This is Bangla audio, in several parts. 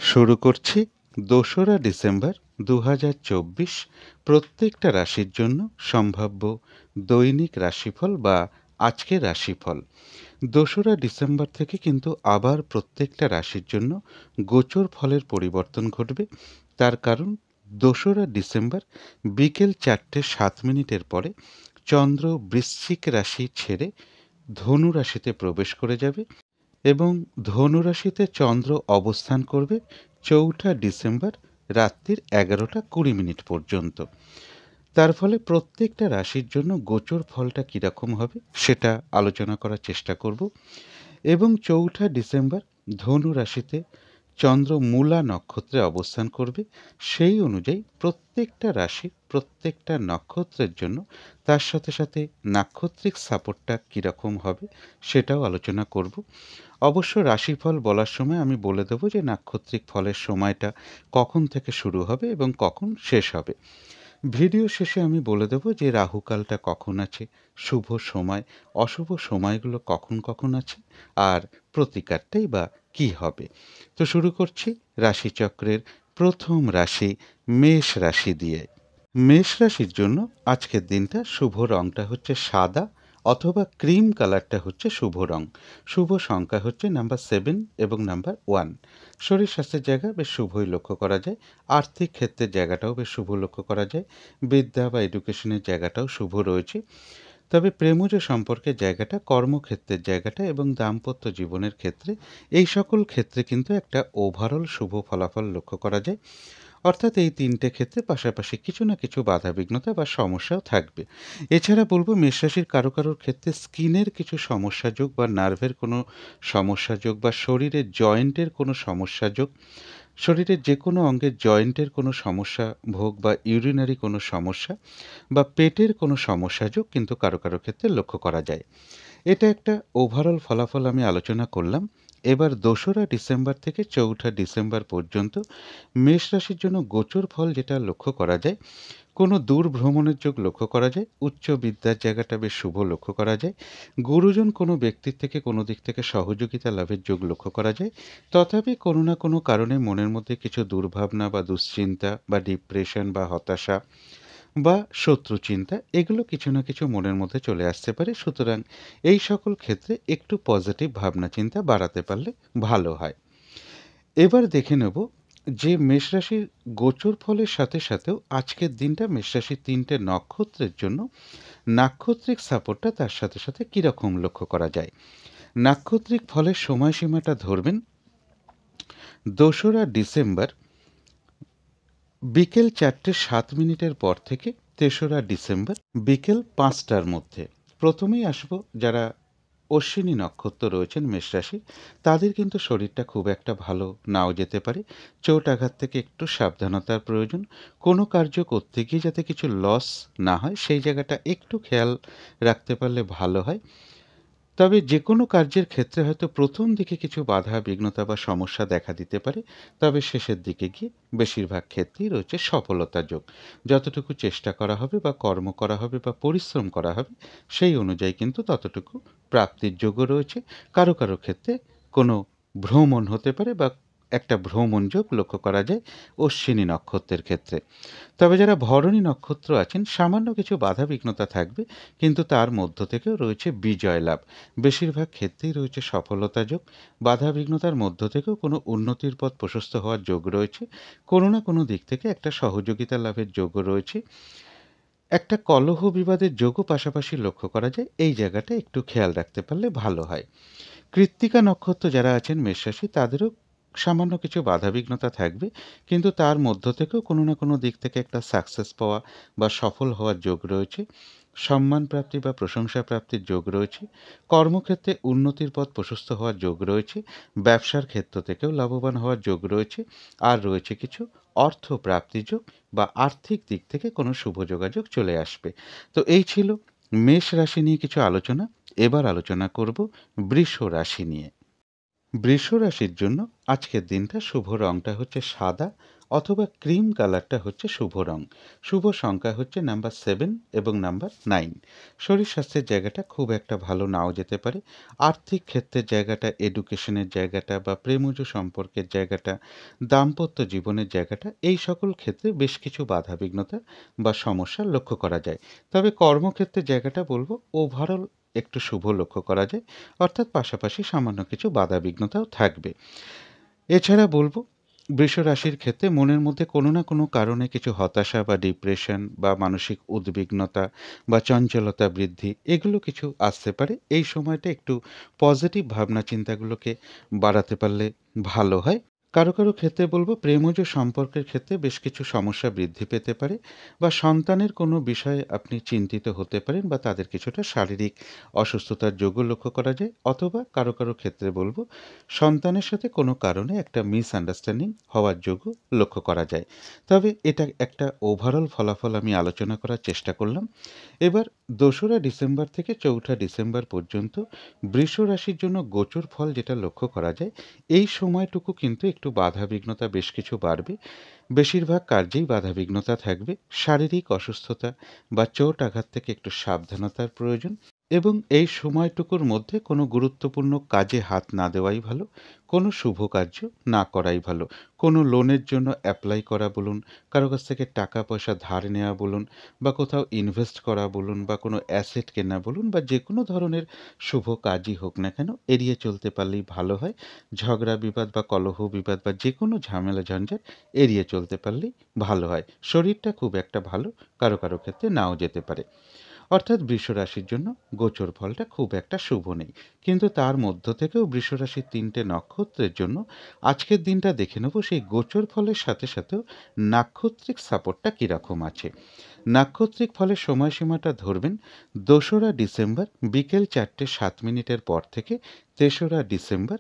শুরু করছি ২রা ডিসেম্বর ২০২৪ প্রত্যেকটা রাশির জন্য সম্ভাব্য দৈনিক রাশিফল বা আজকের রাশিফল। ২রা ডিসেম্বর থেকে কিন্তু আবার প্রত্যেকটা রাশির জন্য গোচর ফলের পরিবর্তন ঘটবে। তার কারণ ২রা ডিসেম্বর বিকেল ৪:০৭ পরে চন্দ্র বৃশ্চিক রাশি ছেড়ে ধনু রাশিতে প্রবেশ করে যাবে এবং ধনুরাশিতে চন্দ্র অবস্থান করবে ৪ঠা ডিসেম্বর রাত্রির ১১:২০ পর্যন্ত। তার ফলে প্রত্যেকটা রাশির জন্য গোচর ফলটা কীরকম হবে সেটা আলোচনা করার চেষ্টা করব এবং ৪ঠা ডিসেম্বর ধনু রাশিতে চন্দ্র মূলা নক্ষত্রে অবস্থান করবে। সেই অনুযায়ী প্রত্যেকটা রাশির প্রত্যেকটা নক্ষত্রের জন্য তার সাথে সাথে নাক্ষত্রিক সাপোর্টটা কীরকম হবে সেটাও আলোচনা করব। অবশ্য রাশিফল বলার সময় আমি বলে দেব যে নাক্ষত্রিক ফলের সময়টা কখন থেকে শুরু হবে এবং কখন শেষ হবে। ভিডিও শেষে আমি বলে দেব যে রাহুকালটা কখন আছে, শুভ সময়, অশুভ সময়গুলো কখন কখন আছে, আর প্রতিকারটাই বা কী হবে। তো শুরু করছি রাশিচক্রের প্রথম রাশি মেষ রাশি দিয়ে। মেষ রাশির জন্য আজকের দিনটা শুভ রঙটা হচ্ছে সাদা অথবা ক্রিম কালারটা হচ্ছে শুভ রং। শুভ সংখ্যা হচ্ছে নাম্বার 7 এবং নাম্বার 1। শরীর স্বাস্থ্যের জায়গা বেশ শুভই লক্ষ্য করা যায়। আর্থিক ক্ষেত্রের জায়গাটাও বেশ শুভ লক্ষ্য করা যায়। বিদ্যা বা এডুকেশনের জায়গাটাও শুভ রয়েছে। তবে প্রেমজ সম্পর্কের জায়গাটা, কর্মক্ষেত্রের জায়গাটা এবং দাম্পত্য জীবনের ক্ষেত্রে এই সকল ক্ষেত্রে কিন্তু একটা ওভারঅল শুভ ফলাফল লক্ষ্য করা যায়। অর্থাৎ এই তিনটে ক্ষেত্রে পাশাপাশি কিছু না কিছু বাধাবিঘ্নতা বা সমস্যাও থাকবে। এছাড়া বলবো মেষরাশির কারোর ক্ষেত্রে স্কিনের কিছু সমস্যা যোগ বা নার্ভের কোনো সমস্যা যোগ বা শরীরের জয়েন্টের কোনো সমস্যা যোগ, শরীরের যে কোনো অঙ্গের জয়েন্টের কোনো সমস্যা ভোগ বা ইউরিনারি কোনো সমস্যা বা পেটের কোনো সমস্যা যোগ কিন্তু কারো ক্ষেত্রে লক্ষ্য করা যায়। এটা একটা ওভারঅল ফলাফল আমি আলোচনা করলাম। এবার ২রা ডিসেম্বর থেকে ৪ঠা ডিসেম্বর পর্যন্ত মেষ রাশির জন্য গোচর ফল যেটা লক্ষ্য করা যায়, কোনো দূর ভ্রমণের যোগ লক্ষ্য করা যায়, উচ্চ বিদ্যার জায়গাটা বেশ শুভ লক্ষ্য করা যায়, গুরুজন কোনো ব্যক্তির থেকে কোনো দিক থেকে সহযোগিতা লাভের যোগ লক্ষ্য করা যায়। তথাপি কোনো না কোনো কারণে মনের মধ্যে কিছু দুর্ভাবনা বা দুশ্চিন্তা বা ডিপ্রেশন বা হতাশা বা শত্রু চিন্তা এগুলো কিছু না কিছু মনের মধ্যে চলে আসতে পারে। সুতরাং এই সকল ক্ষেত্রে একটু পজিটিভ ভাবনা চিন্তা বাড়াতে পারলে ভালো হয়। এবার দেখে নেব যে মেষরাশির গোচর ফলের সাথে সাথেও আজকের দিনটা মেষরাশির ৩টে নক্ষত্রের জন্য নাক্ষত্রিক সাপোর্টটা তার সাথে সাথে কীরকম লক্ষ্য করা যায়। নাক্ষত্রিক ফলের সময়সীমাটা ধরবেন ২রা ডিসেম্বর বিকেল ৪:০৭ পর থেকে ৩রা ডিসেম্বর বিকেল ৫টার মধ্যে। প্রথমেই আসবো যারা অশ্বিনী নক্ষত্র রয়েছেন মেষরাশি, তাদের কিন্তু শরীরটা খুব একটা ভালো নাও যেতে পারে। চোট আঘাত থেকে একটু সাবধানতার প্রয়োজন। কোনো কার্য করতে গিয়ে যাতে কিছু লস না হয় সেই জায়গাটা একটু খেয়াল রাখতে পারলে ভালো হয়। তবে যে কোনো কার্যের ক্ষেত্রে হয়তো প্রথম দিকে কিছু বাধা বিঘ্নতা বা সমস্যা দেখা দিতে পারে, তবে শেষের দিকে গিয়ে বেশিরভাগ ক্ষেত্রেই রয়েছে সফলতা যোগ। যতটুকু চেষ্টা করা হবে বা কর্ম করা হবে বা পরিশ্রম করা হবে সেই অনুযায়ী কিন্তু ততটুকু প্রাপ্তির যোগও রয়েছে। কারো ক্ষেত্রে কোনো ভ্রমণ হতে পারে বা একটা ভ্রমণ যোগ লক্ষ্য করা যায় অশ্বিনী নক্ষত্রের ক্ষেত্রে। তবে যারা ভরণী নক্ষত্র আছেন সামান্য কিছু বাধা বিঘ্নতা থাকবে, কিন্তু তার মধ্য থেকেও রয়েছে বিজয় লাভ। বেশিরভাগ ক্ষেত্রেই রয়েছে সফলতা যোগ। বাধা বিঘ্নতার মধ্য থেকেও কোনো উন্নতির পথ প্রশস্ত হওয়ার যোগ রয়েছে। কোনো না কোনো দিক থেকে একটা সহযোগিতা লাভের যোগও রয়েছে। একটা কলহ বিবাদের যোগও পাশাপাশি লক্ষ্য করা যায়। এই জায়গাটা একটু খেয়াল রাখতে পারলে ভালো হয়। কৃত্তিকা নক্ষত্র যারা আছেন মেষরাশি তাদেরও সামান্য কিছু বাধাবিঘ্নতা থাকবে, কিন্তু তার মধ্য থেকেও কোনো না কোনো দিক থেকে একটা সাকসেস পাওয়া বা সফল হওয়ার যোগ রয়েছে। সম্মান প্রাপ্তি বা প্রশংসা প্রাপ্তির যোগ রয়েছে। কর্মক্ষেত্রে উন্নতির পথ প্রশস্ত হওয়ার যোগ রয়েছে। ব্যবসার ক্ষেত্র থেকেও লাভবান হওয়ার যোগ রয়েছে। আর রয়েছে কিছু অর্থ প্রাপ্তির যোগ বা আর্থিক দিক থেকে কোনো শুভ যোগাযোগ চলে আসবে। তো এই ছিল মেষ রাশি নিয়ে কিছু আলোচনা। এবার আলোচনা করব বৃষ রাশি নিয়ে। বৃষ রাশির জন্য আজকের দিনটা শুভ রংটা হচ্ছে সাদা অথবা ক্রিম কালারটা হচ্ছে শুভ রং। শুভ সংখ্যা হচ্ছে নাম্বার 7 এবং নাম্বার 9। শরীর স্বাস্থ্যের জায়গাটা খুব একটা ভালো নাও যেতে পারে। আর্থিক ক্ষেত্রের জায়গাটা, এডুকেশনের জায়গাটা বা প্রেমজ সম্পর্কের জায়গাটা, দাম্পত্য জীবনের জায়গাটা, এই সকল ক্ষেত্রে বেশ কিছু বাধাবিঘ্নতা বা সমস্যা লক্ষ্য করা যায়। তবে কর্মক্ষেত্রের জায়গাটা বলবো ওভারঅল একটু শুভ লক্ষ্য করা যায়, অর্থাৎ পাশাপাশি সামান্য কিছু বাধাবিঘ্নতাও থাকবে। এছাড়া বলব, বৃষ রাশির ক্ষেত্রে মনের মধ্যে কোনো না কোনো কারণে কিছু হতাশা বা ডিপ্রেশন বা মানসিক উদ্বিগ্নতা বা চঞ্চলতা বৃদ্ধি এগুলো কিছু আসতে পারে। এই সময়টা একটু পজিটিভ ভাবনা চিন্তাগুলোকে বাড়াতে পারলে ভালো হয়। কারো কারো ক্ষেত্রে বলবো প্রেমজ সম্পর্কের ক্ষেত্রে বেশ কিছু সমস্যা বৃদ্ধি পেতে পারে বা সন্তানের কোনো বিষয়ে আপনি চিন্তিত হতে পারেন বা তাদের কিছুটা শারীরিক অসুস্থতার যোগও লক্ষ্য করা যায়, অথবা কারো কারো ক্ষেত্রে বলবো সন্তানের সাথে কোনো কারণে একটা মিসআন্ডারস্ট্যান্ডিং হওয়ার যোগও লক্ষ্য করা যায়। তবে এটা একটা ওভারঅল ফলাফল আমি আলোচনা করার চেষ্টা করলাম। এবার ২রা ডিসেম্বর থেকে ৪ঠা ডিসেম্বর পর্যন্ত বৃষ রাশির জন্য গোচর ফল যেটা লক্ষ্য করা যায়, এই সময়টুকু কিন্তু একটু বাধাবিঘ্নতা বেশ কিছু বাড়বে। বেশিরভাগ কার্যেই বাধাবিঘ্নতা থাকবে। শারীরিক অসুস্থতা বা চোট আঘাত থেকে একটু সাবধানতার প্রয়োজন এবং এই সময়টুকুর মধ্যে কোনো গুরুত্বপূর্ণ কাজে হাত না দেওয়াই ভালো। কোনো শুভ কার্য না করাই ভালো। কোনো লোনের জন্য অ্যাপ্লাই করা বলুন, কারো কাছ থেকে টাকা পয়সা ধার নেওয়া বলুন বা কোথাও ইনভেস্ট করা বলুন বা কোনো অ্যাসেট কেনা বলুন বা যে কোনো ধরনের শুভ কাজই হোক না কেন এড়িয়ে চলতে পারলেই ভালো হয়। ঝগড়া বিবাদ বা কলহ বিবাদ বা যে কোনো ঝামেলা ঝঞ্ঝাট এড়িয়ে চলতে পারলেই ভালো হয়। শরীরটা খুব একটা ভালো কারো কারো ক্ষেত্রে নাও যেতে পারে। অর্থাৎ বৃষ রাশির জন্য গোচর ফলটা খুব একটা শুভ নেই। কিন্তু তার মধ্য থেকেও বৃষ রাশির ৩টে নক্ষত্রের জন্য আজকের দিনটা দেখে নেব সেই গোচর ফলের সাথে সাথেও নাক্ষত্রিক সাপোর্টটা কীরকম আছে। নাক্ষত্রিক ফলের সময়সীমাটা ধরবেন ২রা ডিসেম্বর বিকেল ৪:০৭ পর থেকে ৩রা ডিসেম্বর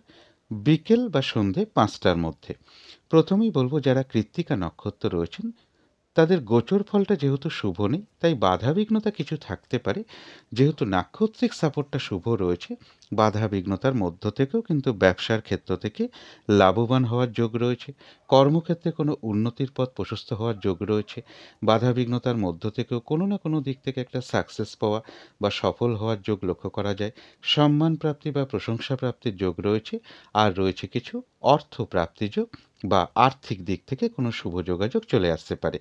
বিকেল বা সন্ধে ৫টার মধ্যে। প্রথমেই বলবো যারা কৃত্তিকা নক্ষত্র রয়েছেন তাদের গোচর ফলটা যেহেতু শুভ নেই তাই বাধাবিঘ্নতা কিছু থাকতে পারে। যেহেতু নাক্ষত্রিক সাপোর্টটা শুভ রয়েছে, বাধাবিঘ্নতার মধ্য থেকেও কিন্তু ব্যবসার ক্ষেত্র থেকে লাভবান হওয়ার যোগ রয়েছে। কর্মক্ষেত্রে কোনো উন্নতির পথ প্রশস্ত হওয়ার যোগ রয়েছে। বাধাবিঘ্নতার মধ্য থেকেও কোনো না কোনো দিক থেকে একটা সাকসেস পাওয়া বা সফল হওয়ার যোগ লক্ষ্য করা যায়। সম্মান প্রাপ্তি বা প্রশংসা প্রাপ্তির যোগ রয়েছে। আর রয়েছে কিছু অর্থ প্রাপ্তির যোগ বা আর্থিক দিক থেকে কোনো শুভ যোগাযোগ চলে আসতে পারে।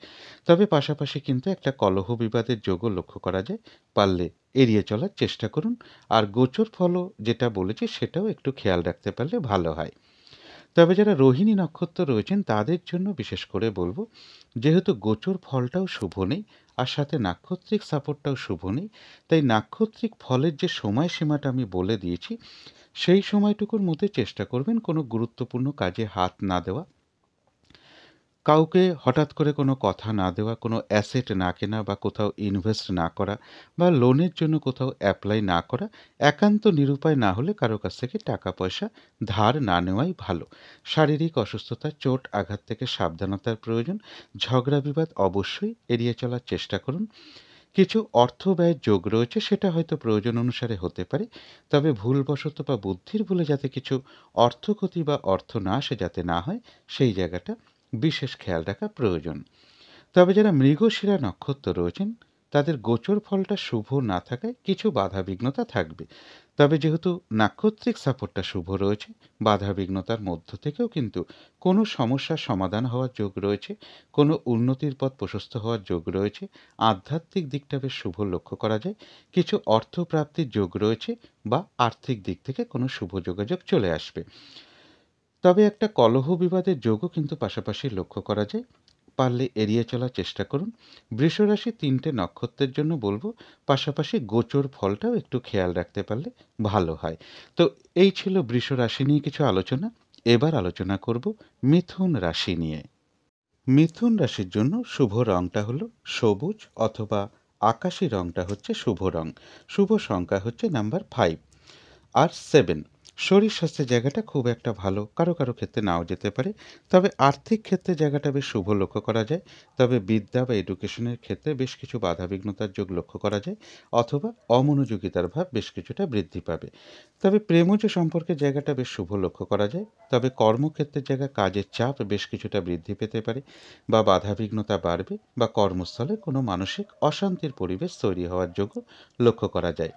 তবে পাশাপাশি কিন্তু একটা কলহ বিবাদের যোগও লক্ষ্য করা যায়। পারলে এড়িয়ে চলার চেষ্টা করুন। আর গোচর ফলও যেটা বলেছি সেটাও একটু খেয়াল রাখতে পারলে ভালো হয়। তবে যারা রোহিণী নক্ষত্র রয়েছেন তাদের জন্য বিশেষ করে বলবো, যেহেতু গোচর ফলটাও শুভ নেই আর সাথে নাক্ষত্রিক সাপোর্টটাও শুভ নেই, তাই নাক্ষত্রিক ফলের যে সময়সীমাটা আমি বলে দিয়েছি সেই সময়টুকুর মধ্যে চেষ্টা করবেন কোনো গুরুত্বপূর্ণ কাজে হাত না দেওয়া, কাউকে হঠাৎ করে কোনো কথা না দেওয়া, কোনো অ্যাসেট না কেনা বা কোথাও ইনভেস্ট না করা বা লোনের জন্য কোথাও অ্যাপ্লাই না করা, একান্ত নিরুপায় না হলে কারো কাছ থেকে টাকা পয়সা ধার না নেওয়াই ভালো। শারীরিক অসুস্থতা, চোট আঘাত থেকে সাবধানতার প্রয়োজন। ঝগড়া বিবাদ অবশ্যই এড়িয়ে চলার চেষ্টা করুন। কিছু অর্থ ব্যয়ের যোগ রয়েছে, সেটা হয়তো প্রয়োজন অনুসারে হতে পারে। তবে ভুলবশত বা বুদ্ধির ভুলে যাতে কিছু অর্থক্ষতি বা অর্থনাশ যাতে না হয় সেই জায়গাটা বিশেষ খেয়াল রাখা প্রয়োজন। তবে যারা মৃগশিরা নক্ষত্র রয়েছেন তাদের গোচর ফলটা শুভ না থাকায় কিছু বাধাবিঘ্নতা থাকবে। তবে যেহেতু নাক্ষত্রিক সাপোর্টটা শুভ রয়েছে, বাধাবিঘ্নতার মধ্য থেকেও কিন্তু কোনো সমস্যার সমাধান হওয়ার যোগ রয়েছে, কোনো উন্নতির পথ প্রশস্ত হওয়ার যোগ রয়েছে। আধ্যাত্মিক দিকটা বেশ শুভ লক্ষ্য করা যায়। কিছু অর্থ প্রাপ্তির যোগ রয়েছে বা আর্থিক দিক থেকে কোনো শুভ যোগাযোগ চলে আসবে। তবে একটা কলহ বিবাদের যোগও কিন্তু পাশাপাশি লক্ষ্য করা যায়। পারলে এড়িয়ে চলার চেষ্টা করুন। বৃষরাশি ৩টে নক্ষত্রের জন্য বলবো পাশাপাশি গোচর ফলটাও একটু খেয়াল রাখতে পারলে ভালো হয়। তো এই ছিল বৃষ রাশি নিয়ে কিছু আলোচনা। এবার আলোচনা করব মিথুন রাশি নিয়ে। মিথুন রাশির জন্য শুভ রংটা হলো সবুজ অথবা আকাশি রংটা হচ্ছে শুভ রং। শুভ সংখ্যা হচ্ছে নাম্বার 5 আর 7। শরীর স্বাস্থ্যের জায়গাটা খুব একটা ভালো, কারো কারো ক্ষেত্রে নাও যেতে পারে। তবে আর্থিক ক্ষেত্রে জায়গাটা বেশ শুভ লক্ষ্য করা যায়। তবে বিদ্যা বা এডুকেশনের ক্ষেত্রে বেশ কিছু বাধাবিঘ্নতার যোগ লক্ষ্য করা যায়, অথবা অমনোযোগিতার ভাব বেশ কিছুটা বৃদ্ধি পাবে। তবে প্রেমজ সম্পর্কের জায়গাটা বেশ শুভ লক্ষ্য করা যায়। তবে কর্মক্ষেত্রের জায়গায় কাজের চাপ বেশ কিছুটা বৃদ্ধি পেতে পারে, বা বাধাবিঘ্নতা বাড়বে, বা কর্মস্থলে কোনো মানসিক অশান্তির পরিবেশ তৈরি হওয়ার যোগও লক্ষ্য করা যায়।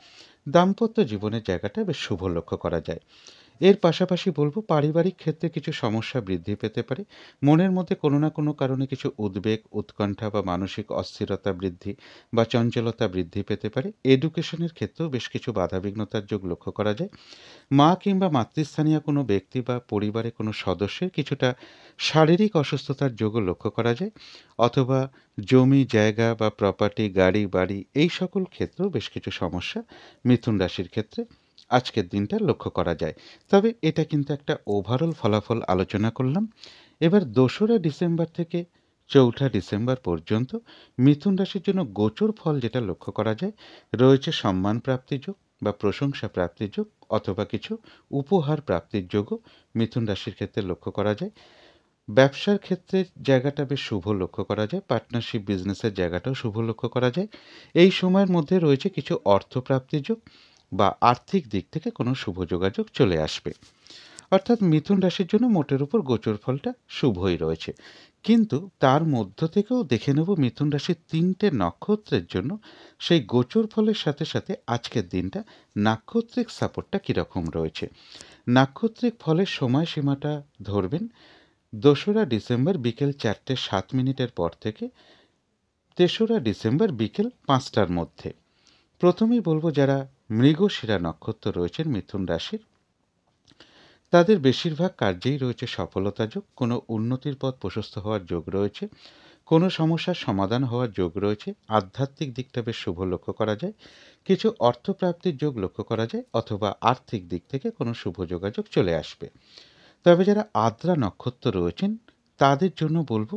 দাম্পত্য জীবনের জায়গাটা বেশ শুভ লক্ষ্য করা যায়। এর পাশাপাশি বলব, পারিবারিক ক্ষেত্রে কিছু সমস্যা বৃদ্ধি পেতে পারে। মনের মধ্যে কোনো না কোনো কারণে কিছু উদ্বেগ, উৎকণ্ঠা বা মানসিক অস্থিরতা বৃদ্ধি বা চঞ্চলতা বৃদ্ধি পেতে পারে। এডুকেশনের ক্ষেত্রেও বেশ কিছু বাধাবিঘ্নতার যোগ লক্ষ্য করা যায়। মা কিংবা মাতৃস্থানীয় কোনো ব্যক্তি বা পরিবারের কোনো সদস্যের কিছুটা শারীরিক অসুস্থতার যোগও লক্ষ্য করা যায়, অথবা জমি জায়গা বা প্রপার্টি, গাড়ি বাড়ি এই সকল ক্ষেত্রেও বেশ কিছু সমস্যা মিথুন রাশির ক্ষেত্রে আজকের দিনটা লক্ষ্য করা যায়। তবে এটা কিন্তু একটা ওভারঅল ফলাফল আলোচনা করলাম। এবার ২রা ডিসেম্বর থেকে ৪ঠা ডিসেম্বর পর্যন্ত মিথুন রাশির জন্য গোচর ফল যেটা লক্ষ্য করা যায়, রয়েছে সম্মান প্রাপ্তির যোগ বা প্রশংসা প্রাপ্তির যোগ, অথবা কিছু উপহার প্রাপ্তির যোগও মিথুন রাশির ক্ষেত্রে লক্ষ্য করা যায়। ব্যবসার ক্ষেত্রে জায়গাটা বেশ শুভ লক্ষ্য করা যায়। পার্টনারশিপ বিজনেসের জায়গাটাও শুভ লক্ষ্য করা যায়। এই সময়ের মধ্যে রয়েছে কিছু অর্থপ্রাপ্তির যোগ, বা আর্থিক দিক থেকে কোনো শুভ যোগাযোগ চলে আসবে। অর্থাৎ মিথুন রাশির জন্য মোটের উপর গোচর ফলটা শুভই রয়েছে। কিন্তু তার মধ্য থেকেও দেখে নেব মিথুন রাশির ৩টে নক্ষত্রের জন্য সেই গোচর ফলের সাথে সাথে আজকের দিনটা নাক্ষত্রিক সাপোর্টটা কীরকম রয়েছে। নাক্ষত্রিক ফলের সময়সীমাটা ধরবেন ২রা ডিসেম্বর বিকেল ৪:০৭ পর থেকে ৩রা ডিসেম্বর বিকেল ৫টার মধ্যে। প্রথমেই বলবো, যারা মৃগশিরা নক্ষত্র রয়েছেন মিথুন রাশির, তাদের বেশিরভাগ কার্যেই রয়েছে সফলতা যোগ, কোনো উন্নতির পথ প্রশস্ত হওয়ার যোগ রয়েছে, কোনো সমস্যার সমাধান হওয়ার যোগ রয়েছে। আধ্যাত্মিক দিকটা বেশ শুভ লক্ষ্য করা যায়। কিছু অর্থপ্রাপ্তির যোগ লক্ষ্য করা যায়, অথবা আর্থিক দিক থেকে কোনো শুভ যোগাযোগ চলে আসবে। তবে যারা আদ্রা নক্ষত্র রয়েছেন, তাদের জন্য বলবো,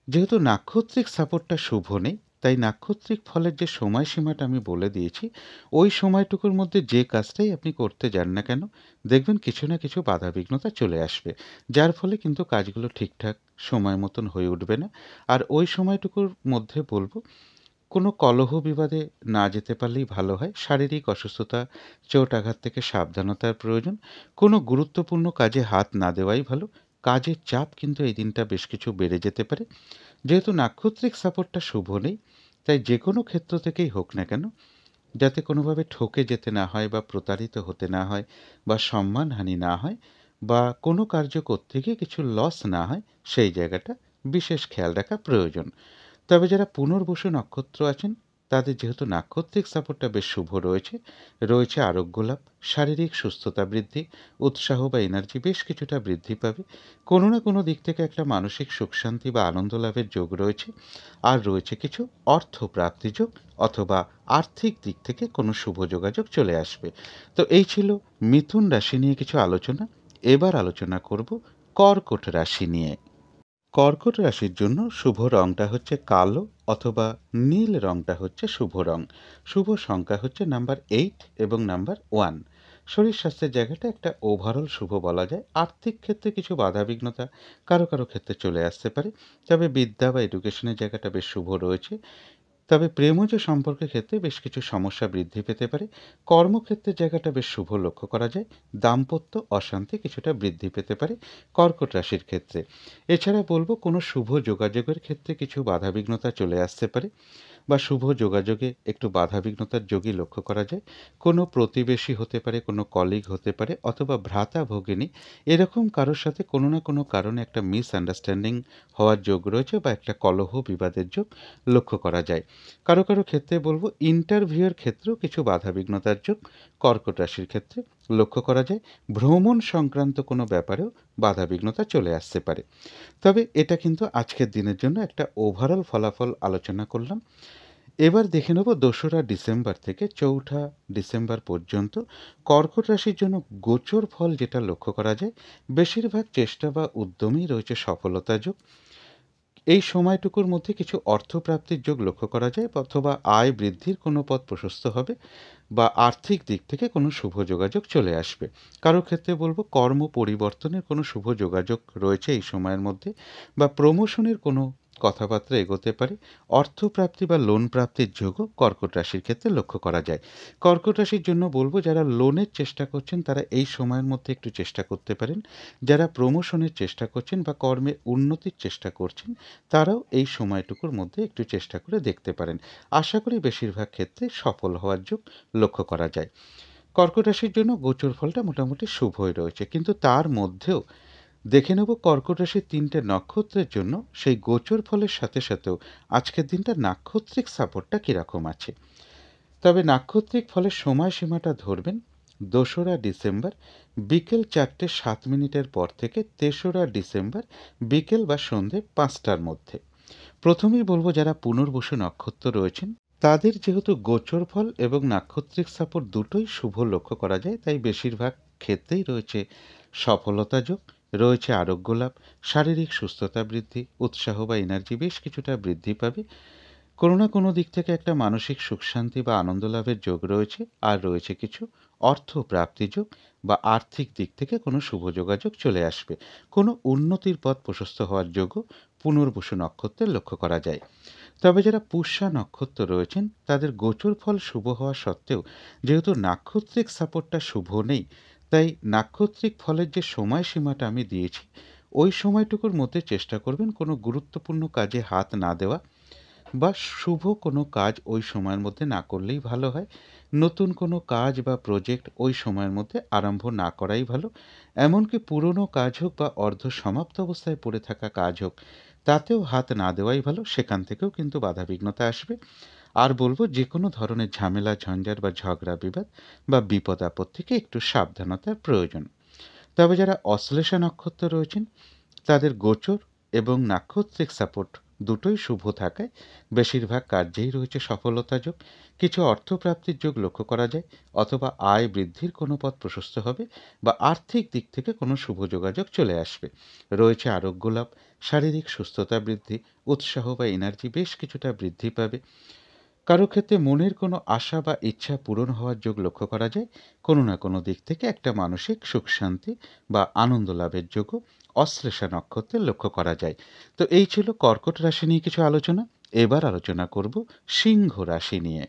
যেহেতু নাক্ষত্রিক সাপোর্টটা শুভ নেই, তাই নাক্ষত্রিক ফলের যে সময়সীমাটা আমি বলে দিয়েছি, ওই সময়টুকুর মধ্যে যে কাজটাই আপনি করতে যান না কেন, দেখবেন কিছু না কিছু বাধাবিঘ্নতা চলে আসবে, যার ফলে কিন্তু কাজগুলো ঠিকঠাক সময় মতন হয়ে উঠবে না। আর ওই সময়টুকুর মধ্যে বলবো, কোনো কলহ বিবাদে না যেতে পারলেই ভালো হয়। শারীরিক অসুস্থতা, চোট আঘাত থেকে সাবধানতার প্রয়োজন। কোনো গুরুত্বপূর্ণ কাজে হাত না দেওয়াই ভালো। কাজের চাপ কিন্তু এই দিনটা বেশ কিছু বেড়ে যেতে পারে। যেহেতু নাক্ষত্রিক সাপোর্টটা শুভ নেই, তাই যে কোনো ক্ষেত্র থেকেই হোক না কেন, যাতে কোনোভাবে ঠকে যেতে না হয়, বা প্রতারিত হতে না হয়, বা সম্মানহানি না হয়, বা কোনো কার্য করতে গিয়ে কিছু লস না হয়, সেই জায়গাটা বিশেষ খেয়াল রাখা প্রয়োজন। তবে যারা পুনর্বসু নক্ষত্র আছেন, তাদের যেহেতু নাক্ষত্রিক সাপোর্টটা বেশ শুভ রয়েছে, রয়েছে আরোগ্য লাভ, শারীরিক সুস্থতা বৃদ্ধি, উৎসাহ বা এনার্জি বেশ কিছুটা বৃদ্ধি পাবে। কোনো না কোনো দিক থেকে একটা মানসিক সুখ শান্তি বা আনন্দ লাভের যোগ রয়েছে। আর রয়েছে কিছু অর্থ প্রাপ্তি যোগ, অথবা আর্থিক দিক থেকে কোনো শুভ যোগাযোগ চলে আসবে। তো এই ছিল মিথুন রাশি নিয়ে কিছু আলোচনা। এবার আলোচনা করব কর্কট রাশি নিয়ে। কর্কট রাশির জন্য শুভ রংটা হচ্ছে কালো, অথবা নীল রংটা হচ্ছে শুভ রং। শুভ সংখ্যা হচ্ছে নাম্বার 8 এবং নাম্বার 1। শরীর স্বাস্থ্যের জায়গাটা একটা ওভারঅল শুভ বলা যায়। আর্থিক ক্ষেত্রে কিছু বাধাবিঘ্নতা কারো কারো ক্ষেত্রে চলে আসতে পারে, তবে বিদ্যা বা এডুকেশনের জায়গাটা বেশ শুভ রয়েছে। তবে প্রেমজ সম্পর্কের ক্ষেত্রে বেশ কিছু সমস্যা বৃদ্ধি পেতে পারে। কর্মক্ষেত্রের জায়গাটা বেশ শুভ লক্ষ্য করা যায়। দাম্পত্য অশান্তি কিছুটা বৃদ্ধি পেতে পারে কর্কট রাশির ক্ষেত্রে। এছাড়া বলবো, কোনো শুভ যোগাযোগের ক্ষেত্রে কিছু বাধাবিঘ্নতা চলে আসতে পারে, বা শুভ যোগাযোগে একটু বাধাবিঘ্নতার যোগই লক্ষ্য করা যায়। কোনো প্রতিবেশী হতে পারে, কোনো কলিগ হতে পারে, অথবা ভ্রাতা ভগিনী, এরকম কারোর সাথে কোনো না কোনো কারণে একটা মিসআন্ডারস্ট্যান্ডিং হওয়ার যোগ রয়েছে, বা একটা কলহ বিবাদের যোগ লক্ষ্য করা যায়। কারো কারো ক্ষেত্রে বলবো, ইন্টারভিউয়ের ক্ষেত্রেও কিছু বাধাবিঘ্নতার যোগ কর্কট রাশির ক্ষেত্রে লক্ষ্য করা যায়। ভ্রমণ সংক্রান্ত কোনো ব্যাপারেও বাধাবিঘ্নতা চলে আসতে পারে। তবে এটা কিন্তু আজকের দিনের জন্য একটা ওভারঅল ফলাফল আলোচনা করলাম। এবার দেখে নেব ২রা ডিসেম্বর থেকে ৪ঠা ডিসেম্বর পর্যন্ত কর্কট রাশির জন্য গোচর ফল যেটা লক্ষ্য করা যায়। বেশিরভাগ চেষ্টা বা উদ্যমেই রয়েছে সফলতা যোগ। এই সময়টুকুর মধ্যে কিছু অর্থপ্রাপ্তির যোগ লক্ষ্য করা যায়, অথবা আয় বৃদ্ধির কোনো পথ প্রশস্ত হবে, বা আর্থিক দিক থেকে কোনো শুভ যোগাযোগ চলে আসবে। কারো ক্ষেত্রে বলব কর্ম পরিবর্তনের কোনো শুভ যোগাযোগ রয়েছে এই সময়ের মধ্যে, বা প্রমোশনের কোনো কথাবার্তা এগোতে পারে। অর্থপ্রাপ্তি বা লোন প্রাপ্তির যোগও কর্কট রাশির ক্ষেত্রে লক্ষ্য করা যায়। কর্কট রাশির জন্য বলবো, যারা লোনের চেষ্টা করছেন তারা এই সময়ের মধ্যে একটু চেষ্টা করতে পারেন। যারা প্রমোশনের চেষ্টা করছেন বা কর্মে উন্নতির চেষ্টা করছেন, তারাও এই সময়টুকুর মধ্যে একটু চেষ্টা করে দেখতে পারেন। আশা করি বেশিরভাগ ক্ষেত্রে সফল হওয়ার যোগ লক্ষ্য করা যায়। কর্কট রাশির জন্য গোচর ফলটা মোটামুটি শুভই রয়েছে, কিন্তু তার মধ্যেও দেখে নেব কর্কট রাশির ৩টে নক্ষত্রের জন্য সেই গোচর ফলের সাথে সাথেও আজকের দিনটা নাক্ষত্রিক সাপোর্টটা কীরকম আছে। তবে নাক্ষত্রিক ফলের সময়সীমাটা ধরবেন ২রা ডিসেম্বর বিকেল ৪:০৭ পর থেকে ৩রা ডিসেম্বর বিকেল বা সন্ধে ৫টার মধ্যে। প্রথমেই বলবো, যারা পুনর্বসু নক্ষত্র রয়েছেন তাদের যেহেতু গোচর ফল এবং নাক্ষত্রিক সাপোর্ট দুটোই শুভ লক্ষ্য করা যায়, তাই বেশিরভাগ ক্ষেত্রেই রয়েছে সফলতা যোগ, রয়েছে আরোগ্য লাভ, শারীরিক সুস্থতা বৃদ্ধি, উৎসাহ বা এনার্জি বেশ কিছুটা বৃদ্ধি পাবে। কোনো না কোনো দিক থেকে একটা মানসিক সুখ শান্তি বা আনন্দ লাভের যোগ রয়েছে, আর রয়েছে কিছু অর্থ প্রাপ্তি যোগ, বা আর্থিক দিক থেকে কোনো শুভ যোগাযোগ চলে আসবে। কোনো উন্নতির পথ প্রশস্ত হওয়ার যোগও পুনর্বসু নক্ষত্রের লক্ষ্য করা যায়। তবে যারা পুষ্যা নক্ষত্র রয়েছেন তাদের গোচর ফল শুভ হওয়া সত্ত্বেও যেহেতু নাক্ষত্রিক সাপোর্টটা শুভ নেই, তাই নাক্ষত্রিক ফলের যে সময়সীমাটা আমি দিয়েছি ওই সময়টুকুর মধ্যে চেষ্টা করবেন কোনো গুরুত্বপূর্ণ কাজে হাত না দেওয়া, বা শুভ কোনো কাজ ওই সময়ের মধ্যে না করলেই ভালো হয়। নতুন কোনো কাজ বা প্রজেক্ট ওই সময়ের মধ্যে আরম্ভ না করাই ভালো। এমনকি পুরনো কাজ হোক বা অর্ধ সমাপ্ত অবস্থায় পড়ে থাকা কাজ হোক, তাতেও হাত না দেওয়াই ভালো, সেখান থেকেও কিন্তু বাধাবিঘ্নতা আসবে। আর বলবো, যে কোনো ধরনের ঝামেলা ঝঞ্ঝাট বা ঝগড়া বিবাদ বা বিপদ আপদ থেকে একটু সাবধানতার প্রয়োজন। তবে যারা অশ্লেষা নক্ষত্র রয়েছেন তাদের গোচর এবং নাক্ষত্রিক সাপোর্ট দুটোই শুভ থাকায় বেশিরভাগ কার্যেই রয়েছে সফলতা যোগ। কিছু অর্থপ্রাপ্তির যোগ লক্ষ্য করা যায়, অথবা আয় বৃদ্ধির কোনো পথ প্রশস্ত হবে, বা আর্থিক দিক থেকে কোনো শুভ যোগাযোগ চলে আসবে। রয়েছে আরোগ্য লাভ, শারীরিক সুস্থতা বৃদ্ধি, উৎসাহ বা এনার্জি বেশ কিছুটা বৃদ্ধি পাবে। কারো ক্ষেত্রে মনের কোনো আশা বা ইচ্ছা পূরণ হওয়ার যোগ লক্ষ্য করা যায়। কোনো না কোনো দিক থেকে একটা মানসিক সুখ শান্তি বা আনন্দ লাভের যোগও অশ্লেষা নক্ষত্রে লক্ষ্য করা যায়। তো এই ছিল কর্কট রাশি নিয়ে কিছু আলোচনা। এবার আলোচনা করব সিংহ রাশি নিয়ে।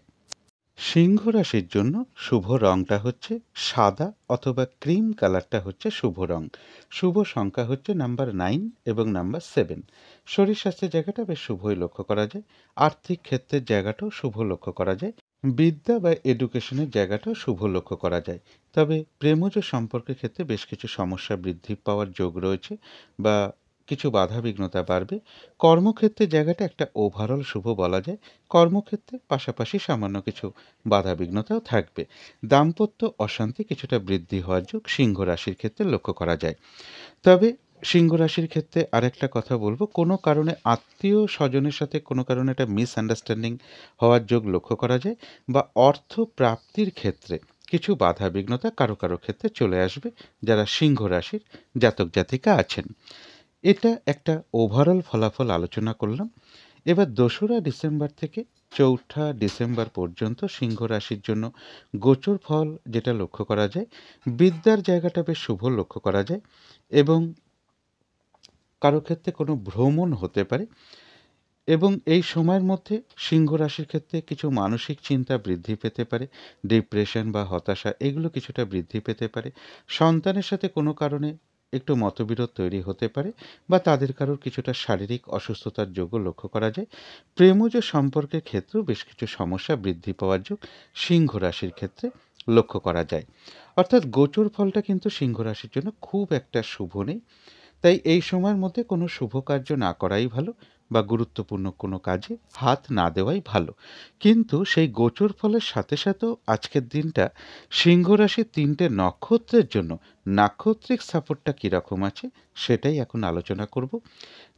সিংহ রাশির জন্য শুভ রংটা হচ্ছে সাদা অথবা ক্রিম কালারটা হচ্ছে শুভ রং। শুভ সংখ্যা হচ্ছে নাম্বার 9 এবং নাম্বার 7। শরীর স্বাস্থ্যের জায়গাটা বেশ শুভই লক্ষ্য করা যায়। আর্থিক ক্ষেত্রের জায়গাটাও শুভ লক্ষ্য করা যায়। বিদ্যা বা এডুকেশনের জায়গাটাও শুভ লক্ষ্য করা যায়। তবে প্রেমজ সম্পর্কের ক্ষেত্রে বেশ কিছু সমস্যা বৃদ্ধি পাওয়ার যোগ রয়েছে, বা কিছু বাধাবিঘ্নতা বাড়বে। কর্মক্ষেত্রের জায়গাটা একটা ওভারঅল শুভ বলা যায়। কর্মক্ষেত্রে পাশাপাশি সামান্য কিছু বাধাবিঘ্নতাও থাকবে। দাম্পত্য অশান্তি কিছুটা বৃদ্ধি হওয়ার যোগ সিংহ রাশির ক্ষেত্রে লক্ষ্য করা যায়। তবে সিংহ রাশির ক্ষেত্রে আরেকটা কথা বলবো, কোনো কারণে আত্মীয় স্বজনের সাথে কোনো কারণে একটা মিসআন্ডারস্ট্যান্ডিং হওয়ার যোগ লক্ষ্য করা যায়, বা অর্থ প্রাপ্তির ক্ষেত্রে কিছু বাধাবিঘ্নতা কারো কারো ক্ষেত্রে চলে আসবে যারা সিংহ রাশির জাতক জাতিকা আছেন। এটা একটা ওভারঅল ফলাফল আলোচনা করলাম। এবার ২রা ডিসেম্বর থেকে ৪ঠা ডিসেম্বর পর্যন্ত সিংহ রাশির জন্য গোচর ফল যেটা লক্ষ্য করা যায়, বিদ্যার জায়গাটা বেশ শুভ লক্ষ্য করা যায়, এবং কারো ক্ষেত্রে কোনো ভ্রমণ হতে পারে। এবং এই সময়ের মধ্যে সিংহ রাশির ক্ষেত্রে কিছু মানসিক চিন্তা বৃদ্ধি পেতে পারে, ডিপ্রেশন বা হতাশা এগুলো কিছুটা বৃদ্ধি পেতে পারে। সন্তানের সাথে কোনো কারণে একটু মতবিরোধ তৈরি হতে পারে, বা তাদের কারোর কিছুটা শারীরিক অসুস্থতার যোগও লক্ষ্য করা যায়। প্রেমজ সম্পর্কের ক্ষেত্রেও বেশ কিছু সমস্যা বৃদ্ধি পাওয়ার যোগ সিংহ রাশির ক্ষেত্রে লক্ষ্য করা যায়। অর্থাৎ গোচর ফলটা কিন্তু সিংহ রাশির জন্য খুব একটা শুভ নেই। তাই এই সময়ের মধ্যে কোনো শুভ কার্য না করাই ভালো, বা গুরুত্বপূর্ণ কোনো কাজে হাত না দেওয়াই ভালো। কিন্তু সেই গোচর ফলের সাথে সাথেও আজকের দিনটা সিংহ রাশির ৩টে নক্ষত্রের জন্য নাক্ষত্রিক সাপোর্টটা কীরকম আছে সেটাই এখন আলোচনা করব।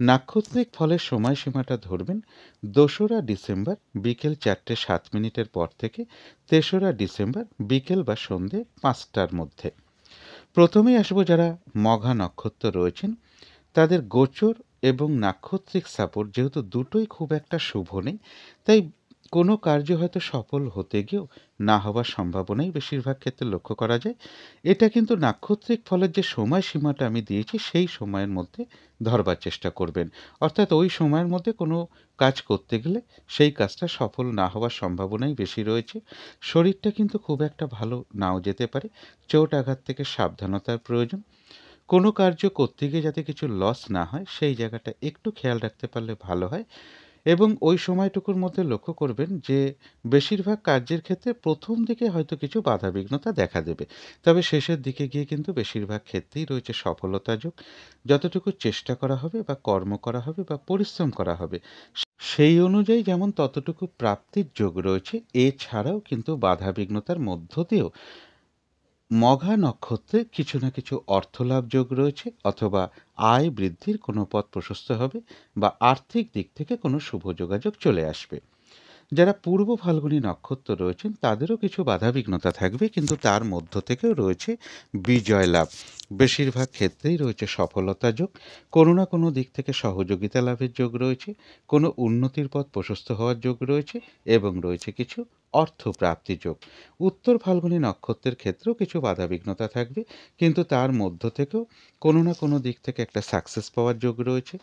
নাক্ষত্রিক ফলের সময়সীমাটা ধরবেন ২রা ডিসেম্বর বিকেল ৪:০৭ পর থেকে ৩রা ডিসেম্বর বিকেল বা সন্ধে ৫টার মধ্যে। প্রথমেই আসবো যারা মঘা নক্ষত্র রয়েছেন তাদের গোচর এবং নাক্ষত্রিক সাপোর্ট যেহেতু দুটোই খুব একটা শুভ নেই, তাই কোনো কার্য হয়তো সফল হতে গিয়েও না হওয়ার সম্ভাবনাই বেশিরভাগ ক্ষেত্রে লক্ষ্য করা যায়। এটা কিন্তু নাক্ষত্রিক ফলের যে সময়সীমাটা আমি দিয়েছি সেই সময়ের মধ্যে ধরবার চেষ্টা করবেন। অর্থাৎ ওই সময়ের মধ্যে কোনো কাজ করতে গেলে সেই কাজটা সফল না হওয়ার সম্ভাবনাই বেশি রয়েছে। শরীরটা কিন্তু খুব একটা ভালো নাও যেতে পারে। চোট আঘাত থেকে সাবধানতার প্রয়োজন। কোনো কার্য করতে গিয়ে যাতে কিছু লস না হয় সেই জায়গাটা একটু খেয়াল রাখতে পারলে ভালো হয়। এবং ওই সময়টুকুর মধ্যে লক্ষ্য করবেন যে বেশিরভাগ কার্যের ক্ষেত্রে প্রথম দিকে হয়তো কিছু বাধাবিঘ্নতা দেখা দেবে, তবে শেষের দিকে গিয়ে কিন্তু বেশিরভাগ ক্ষেত্রেই রয়েছে সফলতা যোগ। যতটুকু চেষ্টা করা হবে বা কর্ম করা হবে বা পরিশ্রম করা হবে সেই অনুযায়ী যেমন ততটুকু প্রাপ্তির যোগ রয়েছে, এছাড়াও কিন্তু বাধাবিঘ্নতার মধ্য দিয়েও মঘা নক্ষত্রে কিছু না কিছু অর্থলাভ যোগ রয়েছে, অথবা আয় বৃদ্ধির কোনো পথ প্রশস্ত হবে, বা আর্থিক দিক থেকে কোনো শুভ যোগাযোগ চলে আসবে। যারা পূর্ব ফাল্গুনী নক্ষত্র রয়েছেন তাদেরও কিছু বাধাবিঘ্নতা থাকবে, কিন্তু তার মধ্য থেকেও রয়েছে বিজয় লাভ। বেশিরভাগ ক্ষেত্রেই রয়েছে সফলতা যোগ, কোনো না কোনো দিক থেকে সহযোগিতা লাভের যোগ রয়েছে, কোনো উন্নতির পথ প্রশস্ত হওয়ার যোগ রয়েছে, এবং রয়েছে কিছু অর্থপ্রাপ্তি যোগ। উত্তর ফাল্গুনী নক্ষত্রের ক্ষেত্রেও কিছু বাধাবিঘ্নতা থাকবে, কিন্তু তার মধ্য থেকেও কোনো না কোনো দিক থেকে একটা সাকসেস পাওয়ার যোগ রয়েছে,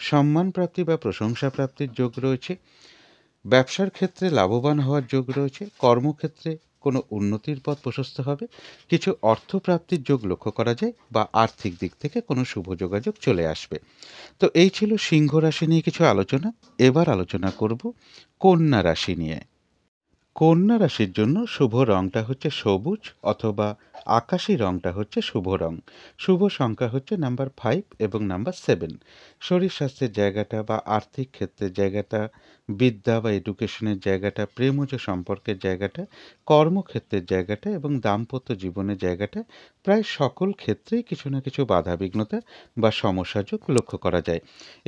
সম্মান প্রাপ্তি বা প্রশংসা প্রাপ্তির যোগ রয়েছে, ব্যবসার ক্ষেত্রে লাভবান হওয়ার যোগ রয়েছে, কর্মক্ষেত্রে কোনো উন্নতির পথ প্রশস্ত হবে, কিছু অর্থপ্রাপ্তির যোগ লক্ষ্য করা যায়, বা আর্থিক দিক থেকে কোনো শুভ যোগাযোগ চলে আসবে। তো এই ছিল সিংহ রাশি নিয়ে কিছু আলোচনা। এবার আলোচনা করব কন্যা রাশি নিয়ে। কন্যা রাশির জন্য শুভ রংটা হচ্ছে সবুজ, অথবা আকাশি রংটা হচ্ছে শুভ রং। শুভ সংখ্যা হচ্ছে নাম্বার 5 এবং নাম্বার 7। শরীর স্বাস্থ্যের জায়গাটা বা আর্থিক ক্ষেত্রের জায়গাটা, বিদ্যা বা এডুকেশনের জায়গাটা, প্রেমজ সম্পর্কের জায়গাটা, কর্মক্ষেত্রের জায়গাটা এবং দাম্পত্য জীবনের জায়গাটা, প্রায় সকল ক্ষেত্রেই কিছু না কিছু বাধাবিঘ্নতা বা সমস্যাযোগ লক্ষ্য করা যায়।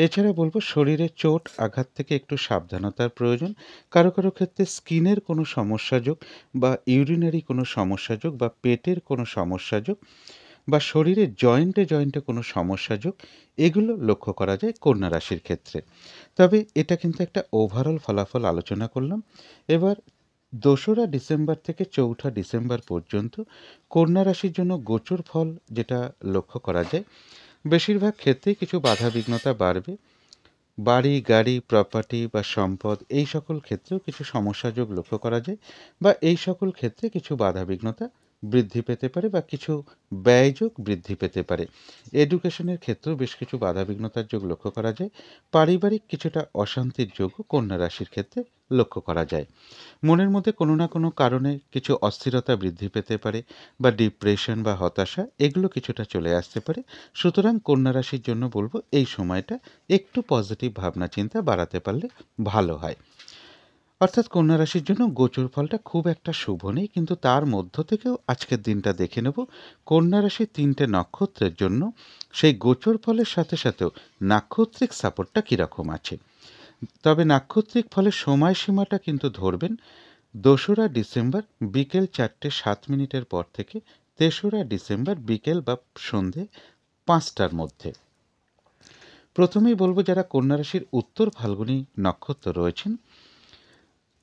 এছাড়া বলবো শরীরে চোট আঘাত থেকে একটু সাবধানতার প্রয়োজন। কারো কারো ক্ষেত্রে স্কিনের কোনো সমস্যাযোগ, বা ইউরিনারি কোনো সমস্যাযোগ, বা পেটের কোনো সমস্যাযোগ, বা শরীরের জয়েন্টে জয়েন্টে কোনো সমস্যাযোগ, এগুলো লক্ষ্য করা যায় কন্যা রাশির ক্ষেত্রে। তবে এটা কিন্তু একটা ওভারঅল ফলাফল আলোচনা করলাম। এবার ২রা ডিসেম্বর থেকে ৪ঠা ডিসেম্বর পর্যন্ত কন্যা রাশির জন্য গোচর ফল যেটা লক্ষ্য করা যায়, বেশিরভাগ ক্ষেত্রেই কিছু বাধাবিঘ্নতা বাড়বে। বাড়ি, গাড়ি, প্রপার্টি বা সম্পদ এই সকল ক্ষেত্রেও কিছু সমস্যাযোগ লক্ষ্য করা যায়, বা এই সকল ক্ষেত্রে কিছু বাধাবিঘ্নতা বৃদ্ধি পেতে পারে, বা কিছু ব্যয়যোগ বৃদ্ধি পেতে পারে। এডুকেশনের ক্ষেত্রেও বেশ কিছু বাধাবিঘ্নতার যোগ লক্ষ্য করা যায়। পারিবারিক কিছুটা অশান্তির যোগও কন্যা রাশির ক্ষেত্রে লক্ষ্য করা যায়। মনের মধ্যে কোনো না কোনো কারণে কিছু অস্থিরতা বৃদ্ধি পেতে পারে, বা ডিপ্রেশন বা হতাশা এগুলো কিছুটা চলে আসতে পারে। সুতরাং কন্যা রাশির জন্য বলবো এই সময়টা একটু পজিটিভ ভাবনা চিন্তা বাড়াতে পারলে ভালো হয়। অর্থাৎ কন্যা রাশির জন্য গোচর ফলটা খুব একটা শুভ নেই, কিন্তু তার মধ্য থেকেও আজকের দিনটা দেখে নেব কন্যা রাশির 3টে নক্ষত্রের জন্য সেই গোচর ফলের সাথে সাথেও নাক্ষত্রিক সাপোর্টটা কীরকম আছে। তবে নাক্ষত্রিক ফলের সময়সীমাটা কিন্তু ধরবেন ২রা ডিসেম্বর বিকেল 4:07 পর থেকে ৩রা ডিসেম্বর বিকেল বা সন্ধে 5টার মধ্যে। প্রথমেই বলবো যারা কন্যা রাশির উত্তর ফাল্গুনী নক্ষত্র রয়েছেন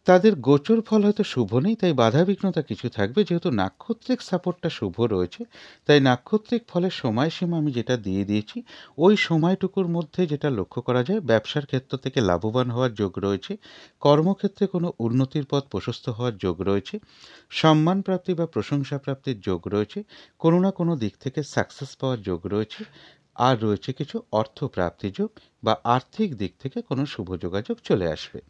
তাদের গোচর ফল হয়তো শুভ নেই, তাই বাধাবিঘ্নতা কিছু থাকবে। যেহেতু নাক্ষত্রিক সাপোর্টটা শুভ রয়েছে, তাই নাক্ষত্রিক ফলের সময়সীমা আমি যেটা দিয়ে দিয়েছি ওই সময়টুকুর মধ্যে যেটা লক্ষ্য করা যায়, ব্যবসার ক্ষেত্র থেকে লাভবান হওয়ার যোগ রয়েছে, কর্মক্ষেত্রে কোনো উন্নতির পথ প্রশস্ত হওয়ার যোগ রয়েছে, সম্মান প্রাপ্তি বা প্রশংসা প্রাপ্তির যোগ রয়েছে, কোনো না কোনো দিক থেকে সাকসেস পাওয়ার যোগ রয়েছে, আর রয়েছে কিছু অর্থ প্রাপ্তি যোগ, বা আর্থিক দিক থেকে কোনো শুভ যোগাযোগ চলে আসবে।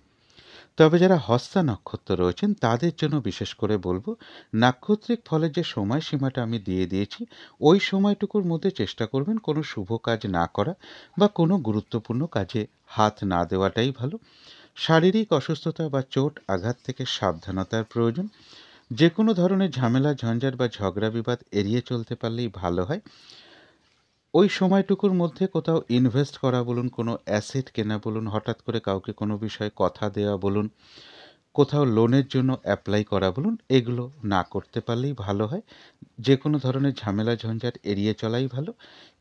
তবে যারা হস্তা নক্ষত্র রয়েছেন তাদের জন্য বিশেষ করে বলবো নাক্ষত্রিক ফলের যে সময়সীমাটা আমি দিয়ে দিয়েছি ওই সময়টুকুর মধ্যে চেষ্টা করবেন কোনো শুভ কাজ না করা, বা কোনো গুরুত্বপূর্ণ কাজে হাত না দেওয়াটাই ভালো। শারীরিক অসুস্থতা বা চোট আঘাত থেকে সাবধানতার প্রয়োজন। যে কোনো ধরনের ঝামেলা ঝঞ্ঝাট বা ঝগড়া বিবাদ এড়িয়ে চলতে পারলেই ভালো হয়। ওই সময়টুকুর মধ্যে কোথাও ইনভেস্ট করা বলুন, কোনো অ্যাসেট কেনা বলুন, হঠাৎ করে কাউকে কোনো বিষয়ে কথা দেওয়া বলুন, কোথাও লোনের জন্য অ্যাপ্লাই করা বলুন, এগুলো না করতে পারলেই ভালো হয়। যে কোনো ধরনের ঝামেলা ঝঞ্ঝাট এড়িয়ে চলাই ভালো।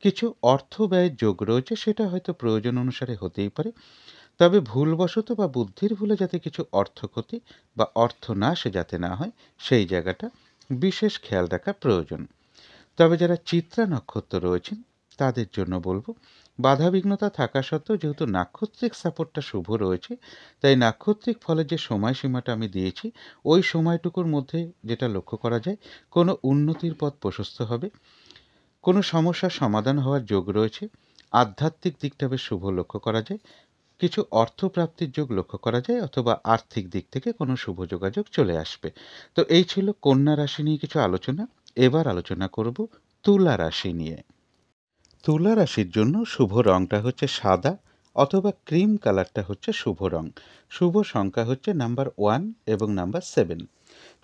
কিছু অর্থ ব্যয়ের যোগ রয়েছে, সেটা হয়তো প্রয়োজন অনুসারে হতেই পারে। তবে ভুলবশত বা বুদ্ধির ভুলে যাতে কিছু অর্থ ক্ষতি বা অর্থনাশ যাতে না হয়, সেই জায়গাটা বিশেষ খেয়াল রাখা প্রয়োজন। তবে যারা চিত্রা নক্ষত্র রয়েছেন তাদের জন্য বলবো, বাধাবিঘ্নতা থাকা সত্ত্বেও যেহেতু নাক্ষত্রিক সাপোর্টটা শুভ রয়েছে, তাই নাক্ষত্রিক ফলের যে সময়সীমাটা আমি দিয়েছি, ওই সময়টুকুর মধ্যে যেটা লক্ষ্য করা যায়, কোনো উন্নতির পথ প্রশস্ত হবে, কোনো সমস্যার সমাধান হওয়ার যোগ রয়েছে, আধ্যাত্মিক দিকটা বেশ শুভ লক্ষ্য করা যায়, কিছু অর্থপ্রাপ্তির যোগ লক্ষ্য করা যায়, অথবা আর্থিক দিক থেকে কোনো শুভ যোগাযোগ চলে আসবে। তো এই ছিল কন্যা রাশি নিয়ে কিছু আলোচনা। এবার আলোচনা করব তুলা রাশি নিয়ে। তুলা রাশির জন্য শুভ রংটা হচ্ছে সাদা অথবা ক্রিম কালারটা হচ্ছে শুভ রং। শুভ সংখ্যা হচ্ছে নাম্বার 1 এবং নাম্বার 7।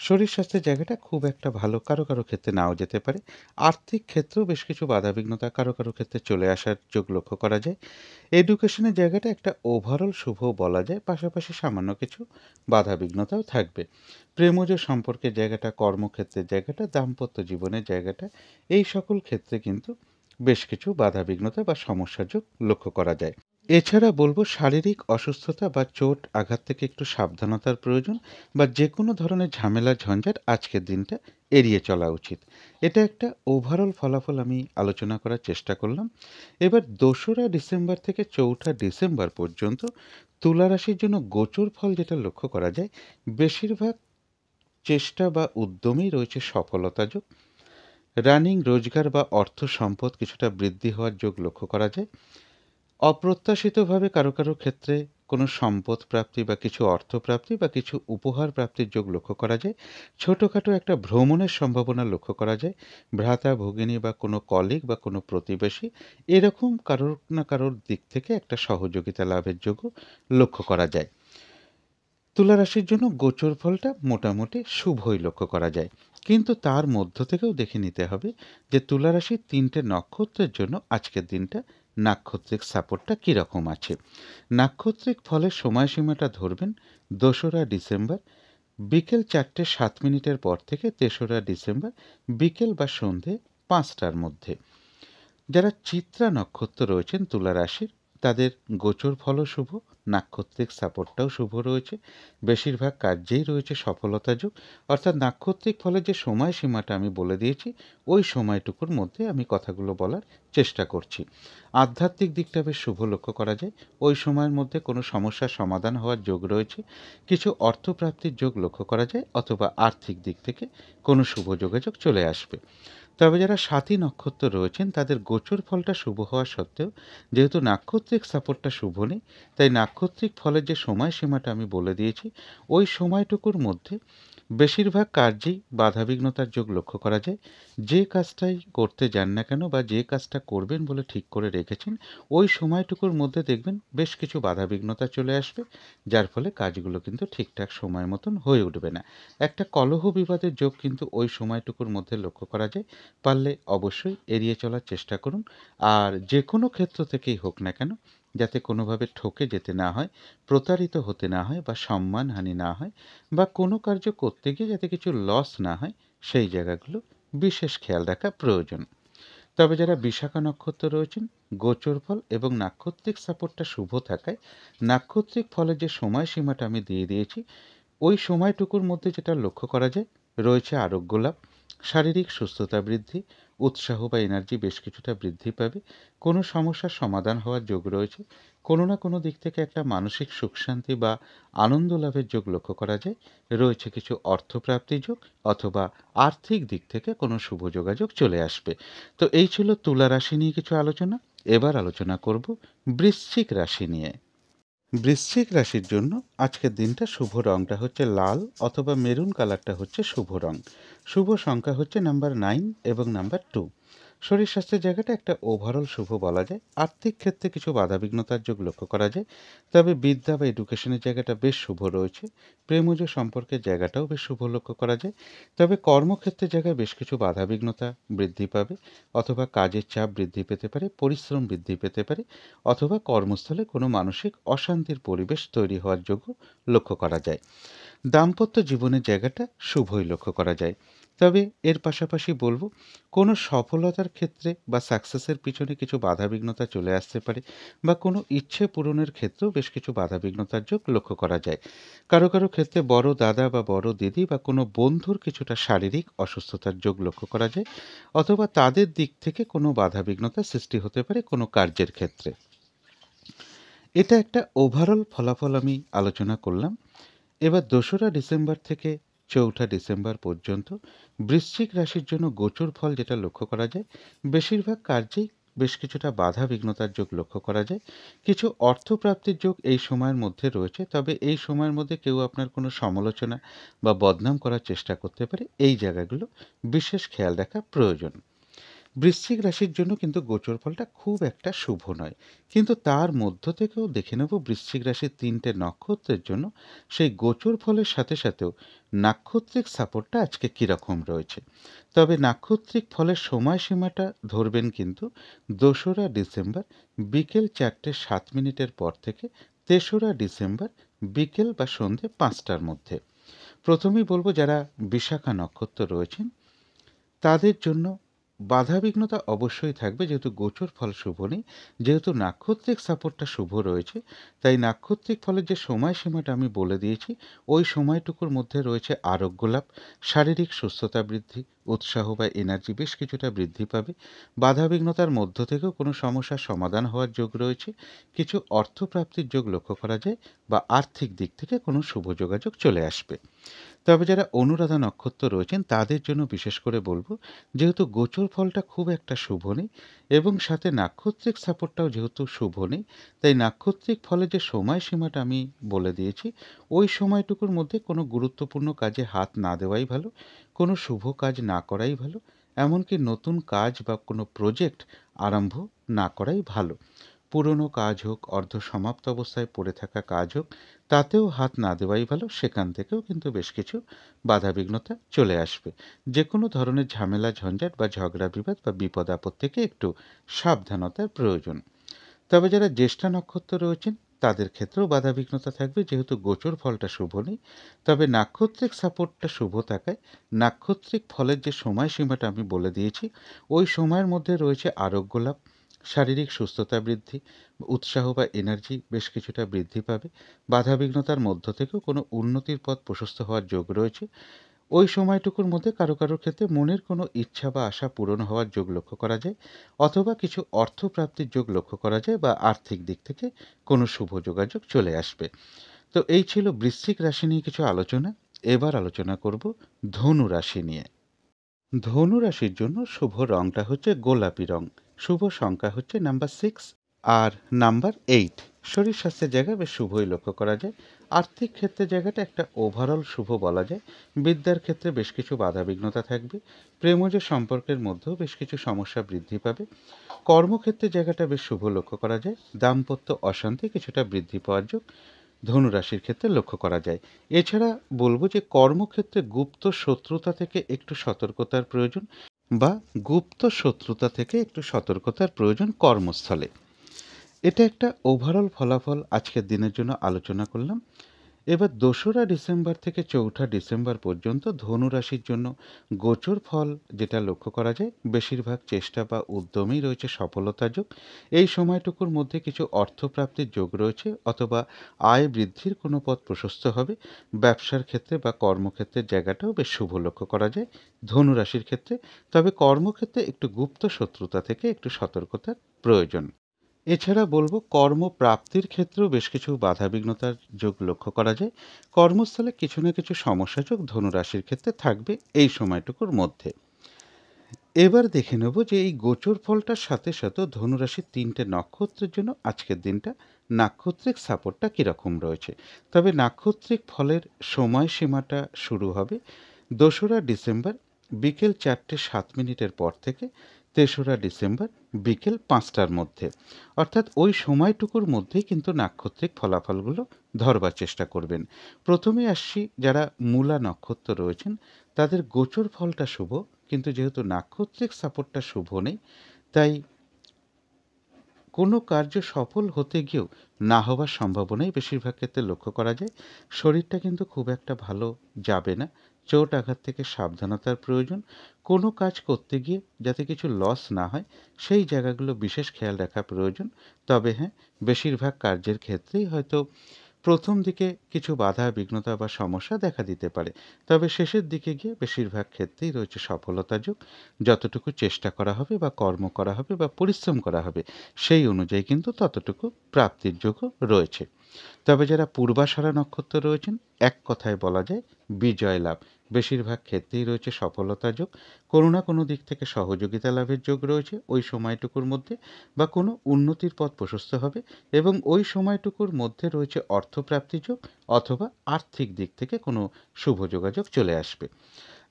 শরীর স্বাস্থ্যের জায়গাটা খুব একটা ভালো, কারো কারো ক্ষেত্রে নাও যেতে পারে। আর্থিক ক্ষেত্রেও বেশ কিছু বাধাবিঘ্নতা কারো কারো ক্ষেত্রে চলে আসার যোগ লক্ষ্য করা যায়। এডুকেশনের জায়গাটা একটা ওভারঅল শুভ বলা যায়, পাশাপাশি সামান্য কিছু বাধাবিঘ্নতাও থাকবে। প্রেমজ সম্পর্কের জায়গাটা, কর্মক্ষেত্রের জায়গাটা, দাম্পত্য জীবনের জায়গাটা, এই সকল ক্ষেত্রে কিন্তু বেশ কিছু বাধাবিঘ্নতা বা সমস্যার যোগ লক্ষ্য করা যায়। এছাড়া বলবো, শারীরিক অসুস্থতা বা চোট আঘাত থেকে একটু সাবধানতার প্রয়োজন, বা যে কোনো ধরনের ঝামেলা ঝঞ্ঝাট আজকের দিনটা এড়িয়ে চলা উচিত। এটা একটা ওভারঅল ফলাফল আমি আলোচনা করার চেষ্টা করলাম। এবার 2রা ডিসেম্বর থেকে 4ঠা ডিসেম্বর পর্যন্ত তুলা রাশির জন্য গোচর ফল যেটা লক্ষ্য করা যায়, বেশিরভাগ চেষ্টা বা উদ্যমেই রয়েছে সফলতা যোগ। রানিং রোজগার বা অর্থ সম্পদ কিছুটা বৃদ্ধি হওয়ার যোগ লক্ষ্য করা যায়। অপ্রত্যাশিতভাবে কারো কারো ক্ষেত্রে কোনো সম্পদ প্রাপ্তি বা কিছু অর্থ প্রাপ্তি বা কিছু উপহার প্রাপ্তির যোগ লক্ষ্য করা যায়। ছোটোখাটো একটা ভ্রমণের সম্ভাবনা লক্ষ্য করা যায়। ভ্রাতা ভগিনী বা কোনো কলিগ বা কোনো প্রতিবেশী, এরকম কারোর না কারোর দিক থেকে একটা সহযোগিতা লাভের যোগও লক্ষ্য করা যায়। তুলা রাশির জন্য গোচর ফলটা মোটামুটি শুভই লক্ষ্য করা যায়, কিন্তু তার মধ্য থেকেও দেখে নিতে হবে যে তুলা রাশির 3টে নক্ষত্রের জন্য আজকের দিনটা নাক্ষত্রিক সাপোর্টটা কীরকম আছে। নাক্ষত্রিক ফলের সময়সীমাটা ধরবেন 2রা ডিসেম্বর বিকেল 4:07 পর থেকে 3রা ডিসেম্বর বিকেল বা সন্ধে 5টার মধ্যে। যারা চিত্রা নক্ষত্র রয়েছেন তুলা রাশির, তাদের গোচর ফলও শুভ, নাক্ষত্রিক সাপোর্টটাও শুভ রয়েছে। বেশিরভাগ কার্যেই রয়েছে সফলতা যোগ। অর্থাৎ নাক্ষত্রিক ফলের যে সময়সীমাটা আমি বলে দিয়েছি, ওই সময়টুকুর মধ্যে আমি কথাগুলো বলার চেষ্টা করছি। আধ্যাত্মিক দিকটা বেশ শুভ লক্ষ্য করা যায়। ওই সময়ের মধ্যে কোনো সমস্যার সমাধান হওয়ার যোগ রয়েছে। কিছু অর্থপ্রাপ্তির যোগ লক্ষ্য করা যায়, অথবা আর্থিক দিক থেকে কোনো শুভ যোগাযোগ চলে আসবে। তবে যারা সাথী নক্ষত্র রয়েছেন, তাদের গোচর ফলটা শুভ হওয়া সত্ত্বেও যেহেতু নাক্ষত্রিক সাপোর্টটা শুভ নেই, তাই নাক্ষত্রিক ফলের যে সময়সীমাটা আমি বলে দিয়েছি, ওই সময়টুকুর মধ্যে বেশিরভাগ কার্যেই বাধাবিঘ্নতার যোগ লক্ষ্য করা যায়। যে কাজটাই করতে যান না কেন বা যে কাজটা করবেন বলে ঠিক করে রেখেছেন, ওই সময়টুকুর মধ্যে দেখবেন বেশ কিছু বাধাবিঘ্নতা চলে আসবে, যার ফলে কাজগুলো কিন্তু ঠিকঠাক সময় মতন হয়ে উঠবে না। একটা কলহ বিবাদের যোগ কিন্তু ওই সময়টুকুর মধ্যে লক্ষ্য করা যায়। পারলে অবশ্যই এড়িয়ে চলার চেষ্টা করুন। আর যে কোনো ক্ষেত্র থেকেই হোক না কেন, যাতে কোনোভাবে ঠকে যেতে না হয়, প্রতারিত হতে না হয়, বা সম্মানহানি না হয়, বা কোনো কার্য করতে গিয়ে যাতে কিছু লস না হয়, সেই জায়গাগুলো বিশেষ খেয়াল রাখা প্রয়োজন। তবে যারা বিশাখা নক্ষত্র রয়েছেন, গোচর ফল এবং নাক্ষত্রিক সাপোর্টটা শুভ থাকায় নাক্ষত্রিক ফলের যে সময়সীমাটা আমি দিয়ে দিয়েছি, ওই সময়টুকুর মধ্যে যেটা লক্ষ্য করা যায়, রয়েছে আরোগ্য লাভ, শারীরিক সুস্থতা বৃদ্ধি, উৎসাহ বা এনার্জি বেশ কিছুটা বৃদ্ধি পাবে, কোনো সমস্যার সমাধান হওয়ার যোগ রয়েছে, কোনো না কোনো দিক থেকে একটা মানসিক সুখ শান্তি বা আনন্দ লাভের যোগ লক্ষ্য করা যায়, রয়েছে কিছু অর্থপ্রাপ্তির যোগ, অথবা আর্থিক দিক থেকে কোনো শুভ যোগাযোগ চলে আসবে। তো এই ছিল তুলা রাশি নিয়ে কিছু আলোচনা। এবার আলোচনা করব বৃশ্চিক রাশি নিয়ে। বৃশ্চিক রাশির জন্য আজকের দিনটা শুভ রংটা হচ্ছে লাল অথবা মেরুন কালারটা হচ্ছে শুভ রং। শুভ সংখ্যা হচ্ছে নাম্বার 9 এবং নাম্বার 2। শরীর স্বাস্থ্যের জায়গাটা একটা ওভারঅল শুভ বলা যায়। আর্থিক ক্ষেত্রে কিছু বাধাবিঘ্নতার যোগ লক্ষ্য করা যায়, তবে বিদ্যা বা এডুকেশনের জায়গাটা বেশ শুভ রয়েছে। প্রেমজ সম্পর্কের জায়গাটাও বেশ শুভ লক্ষ্য করা যায়। তবে কর্মক্ষেত্রের জায়গায় বেশ কিছু বাধাবিঘ্নতা বৃদ্ধি পাবে, অথবা কাজের চাপ বৃদ্ধি পেতে পারে, পরিশ্রম বৃদ্ধি পেতে পারে, অথবা কর্মস্থলে কোনো মানসিক অশান্তির পরিবেশ তৈরি হওয়ার যোগ্য লক্ষ্য করা যায়। দাম্পত্য জীবনের জায়গাটা শুভই লক্ষ্য করা যায়। তবে এর পাশাপাশি বলব, কোনো সফলতার ক্ষেত্রে বা সাকসেসের পিছনে কিছু বাধাবিঘ্নতা চলে আসতে পারে, বা কোনো ইচ্ছে পূরণের ক্ষেত্রেও বেশ কিছু বাধাবিঘ্নতার যোগ লক্ষ্য করা যায়। কারো ক্ষেত্রে বড় দাদা বা বড় দিদি বা কোনো বন্ধুর কিছুটা শারীরিক অসুস্থতার যোগ লক্ষ্য করা যায়, অথবা তাদের দিক থেকে কোনো বাধাবিঘ্নতার সৃষ্টি হতে পারে কোনো কার্যের ক্ষেত্রে। এটা একটা ওভারঅল ফলাফল আমি আলোচনা করলাম। এবার ২রা ডিসেম্বর থেকে ৪ঠা ডিসেম্বর পর্যন্ত বৃশ্চিক রাশির জন্য গোচর ফল যেটা লক্ষ্য করা যায়, বেশিরভাগ কার্যেই বেশ কিছুটা বাধা বিঘ্নতার যোগ লক্ষ্য করা যায়। কিছু অর্থপ্রাপ্তির যোগ এই সময়ের মধ্যে রয়েছে, তবে এই সময়ের মধ্যে কেউ আপনার কোনো সমালোচনা বা বদনাম করার চেষ্টা করতে পারে, এই জায়গাগুলো বিশেষ খেয়াল রাখা প্রয়োজন। বৃশ্চিক রাশির জন্য কিন্তু গোচর ফলটা খুব একটা শুভ নয়, কিন্তু তার মধ্য থেকেও দেখে নেব বৃশ্চিক রাশির ৩টে নক্ষত্রের জন্য সেই গোচর ফলের সাথে সাথেও নাক্ষত্রিক সাপোর্টটা আজকে কীরকম রয়েছে। তবে নাক্ষত্রিক ফলের সময়সীমাটা ধরবেন কিন্তু ২রা ডিসেম্বর বিকেল ৪:০৭ পর থেকে ৩রা ডিসেম্বর বিকেল বা সন্ধে ৫টার মধ্যে। প্রথমেই বলবো, যারা বিশাখা নক্ষত্র রয়েছেন তাদের জন্য বাধাবিঘ্নতা অবশ্যই থাকবে, যেহেতু গোচর ফল শুভ নেই। যেহেতু নাক্ষত্রিক সাপোর্টটা শুভ রয়েছে, তাই নাক্ষত্রিক ফলের যে সময়সীমাটা আমি বলে দিয়েছি, ওই সময়টুকুর মধ্যে রয়েছে আরোগ্য লাভ, শারীরিক সুস্থতা বৃদ্ধি, উৎসাহ বা এনার্জি বেশ কিছুটা বৃদ্ধি পাবে। বাধাবিঘ্নতার মধ্য থেকেও কোনো সমস্যার সমাধান হওয়ার যোগ রয়েছে। কিছু অর্থপ্রাপ্তির যোগ লক্ষ্য করা যায়, বা আর্থিক দিক থেকে কোনো শুভ যোগাযোগ চলে আসবে। তবে যারা অনুরাধা নক্ষত্র রয়েছেন তাদের জন্য বিশেষ করে বলবো, যেহেতু গোচর ফলটা খুব একটা শুভ নেই এবং সাথে নাক্ষত্রিক সাপোর্টটাও যেহেতু শুভ নেই, তাই নাক্ষত্রিক ফলের যে সময়সীমাটা আমি বলে দিয়েছি, ওই সময়টুকুর মধ্যে কোনো গুরুত্বপূর্ণ কাজে হাত না দেওয়াই ভালো, কোনো শুভ কাজ না করাই ভালো, এমনকি নতুন কাজ বা কোনো প্রজেক্ট আরম্ভ না করাই ভালো। পুরনো কাজ হোক, অর্ধ সমাপ্ত অবস্থায় পড়ে থাকা কাজ হোক, তাতেও হাত না দেওয়াই ভালো। সেখান থেকেও কিন্তু বেশ কিছু বাধাবিঘ্নতা চলে আসবে। যে কোনো ধরনের ঝামেলা ঝঞ্ঝাট বা ঝগড়া বিবাদ বা বিপদ আপদ থেকে একটু সাবধানতার প্রয়োজন। তবে যারা জ্যেষ্ঠা নক্ষত্র রয়েছেন তাদের ক্ষেত্রেও বাধাবিঘ্নতা থাকবে, যেহেতু গোচর ফলটা শুভ নেই। তবে নাক্ষত্রিক সাপোর্টটা শুভ থাকায় নাক্ষত্রিক ফলের যে সময়সীমাটা আমি বলে দিয়েছি, ওই সময়ের মধ্যে রয়েছে আরোগ্য লাভ, শারীরিক সুস্থতা বৃদ্ধি, উৎসাহ বা এনার্জি বেশ কিছুটা বৃদ্ধি পাবে। বাধাবিঘ্নতার মধ্য থেকেও কোনো উন্নতির পথ প্রশস্ত হওয়ার যোগ রয়েছে। ওই সময়টুকুর মধ্যে কারো ক্ষেত্রে মনের কোনো ইচ্ছা বা আশা পূরণ হওয়ার যোগ লক্ষ্য করা যায়, অথবা কিছু অর্থপ্রাপ্তির যোগ লক্ষ্য করা যায়, বা আর্থিক দিক থেকে কোনো শুভ যোগাযোগ চলে আসবে। তো এই ছিল বৃশ্চিক রাশি নিয়ে কিছু আলোচনা। এবার আলোচনা করব ধনু রাশি নিয়ে। ধনু রাশির জন্য শুভ রংটা হচ্ছে গোলাপি রং, শুভ সংখ্যা হচ্ছে নাম্বার 6 আর নাম্বার 8। শরীর স্বাস্থ্যের জায়গায় বেশ শুভই লক্ষ্য করা যায়। আর্থিক ক্ষেত্রে জায়গাটা একটা ওভারঅল শুভ বলা যায়। বিদ্যার ক্ষেত্রে বেশ কিছু বাধাবিঘ্নতা থাকবে। প্রেমজ সম্পর্কের মধ্যেও বেশ কিছু সমস্যা বৃদ্ধি পাবে। কর্মক্ষেত্রে জায়গাটা বেশ শুভ লক্ষ্য করা যায়। দাম্পত্য অশান্তি কিছুটা বৃদ্ধি পাওয়ার যোগ ধনুরাশির ক্ষেত্রে লক্ষ্য করা যায়। এছাড়া বলব যে কর্মক্ষেত্রে গুপ্ত শত্রুতা থেকে একটু সতর্কতার প্রয়োজন, বা গুপ্ত শত্রুতা থেকে একটু সতর্কতার প্রয়োজন কর্মস্থলে। এটা একটা ওভারঅল ফলাফল আজকের দিনের জন্য আলোচনা করলাম। এবার ২রা ডিসেম্বর থেকে ৪ঠা ডিসেম্বর পর্যন্ত ধনু রাশির জন্য গোচর ফল যেটা লক্ষ্য করা যায়, বেশিরভাগ চেষ্টা বা উদ্যমেই রয়েছে সফলতা যোগ। এই সময়টুকুর মধ্যে কিছু অর্থপ্রাপ্তির যোগ রয়েছে, অথবা আয় বৃদ্ধির কোনো পথ প্রশস্ত হবে। ব্যবসার ক্ষেত্রে বা কর্মক্ষেত্রের জায়গাটাও বেশ শুভ লক্ষ্য করা যায় ধনু রাশির ক্ষেত্রে। তবে কর্মক্ষেত্রে একটু গুপ্ত শত্রুতা থেকে একটু সতর্কতার প্রয়োজন। এছাড়া বলবো, কর্মপ্রাপ্তির ক্ষেত্রেও বেশ কিছু বাধাবিঘ্নতার যোগ লক্ষ্য করা যায়। কর্মস্থলে কিছু না কিছু সমস্যা যোগ ধনুরাশির ক্ষেত্রে থাকবে এই সময়টুকুর মধ্যে। এবার দেখে নেব যে এই গোচর ফলটার সাথে সাথে ধনুরাশির ৩টে নক্ষত্রের জন্য আজকের দিনটা নাক্ষত্রিক সাপোর্টটা কীরকম রয়েছে। তবে নাক্ষত্রিক ফলের সময়সীমাটা শুরু হবে ২রা ডিসেম্বর বিকেল ৪:০৭ পর থেকে ৩রা ডিসেম্বর বিকেল ৫টার মধ্যে। অর্থাৎ ওই সময়টুকুর মধ্যেই কিন্তু নাক্ষত্রিক ফলাফলগুলো ধরবার চেষ্টা করবেন। প্রথমে আসছি, যারা মূলা নক্ষত্র রয়েছেন তাদের গোচর ফলটা শুভ, কিন্তু যেহেতু নাক্ষত্রিক সাপোর্টটা শুভ নেই, তাই কোনো কার্য সফল হতে গিয়েও না হওয়ার সম্ভাবনাই বেশিরভাগ ক্ষেত্রে লক্ষ্য করা যায়। শরীরটা কিন্তু খুব একটা ভালো যাবে না। চোট আঘাত থেকে সাবধানতার প্রয়োজন। কোনো কাজ করতে গিয়ে যাতে কিছু লস না হয় সেই জায়গাগুলো বিশেষ খেয়াল রাখা প্রয়োজন। তবে হ্যাঁ, বেশিরভাগ কার্যের ক্ষেত্রেই হয়তো প্রথম দিকে কিছু বাধা বিঘ্নতা বা সমস্যা দেখা দিতে পারে, তবে শেষের দিকে গিয়ে বেশিরভাগ ক্ষেত্রেই রয়েছে সফলতার যোগ। যতটুকু চেষ্টা করা হবে বা কর্ম করা হবে বা পরিশ্রম করা হবে সেই অনুযায়ী কিন্তু ততটুকু প্রাপ্তির যোগও রয়েছে। তবে যারা পূর্বাষাঢ়া নক্ষত্র রয়েছেন, এক কথায় বলা যায় বিজয় লাভ। বেশিরভাগ ক্ষেত্রেই রয়েছে সফলতা যোগ। কোনো না কোনো দিক থেকে সহযোগিতা লাভের যোগ রয়েছে ওই সময়টুকুর মধ্যে, বা কোনো উন্নতির পথ প্রশস্ত হবে এবং ওই সময়টুকুর মধ্যে রয়েছে অর্থপ্রাপ্তি যোগ, অথবা আর্থিক দিক থেকে কোনো শুভ যোগাযোগ চলে আসবে।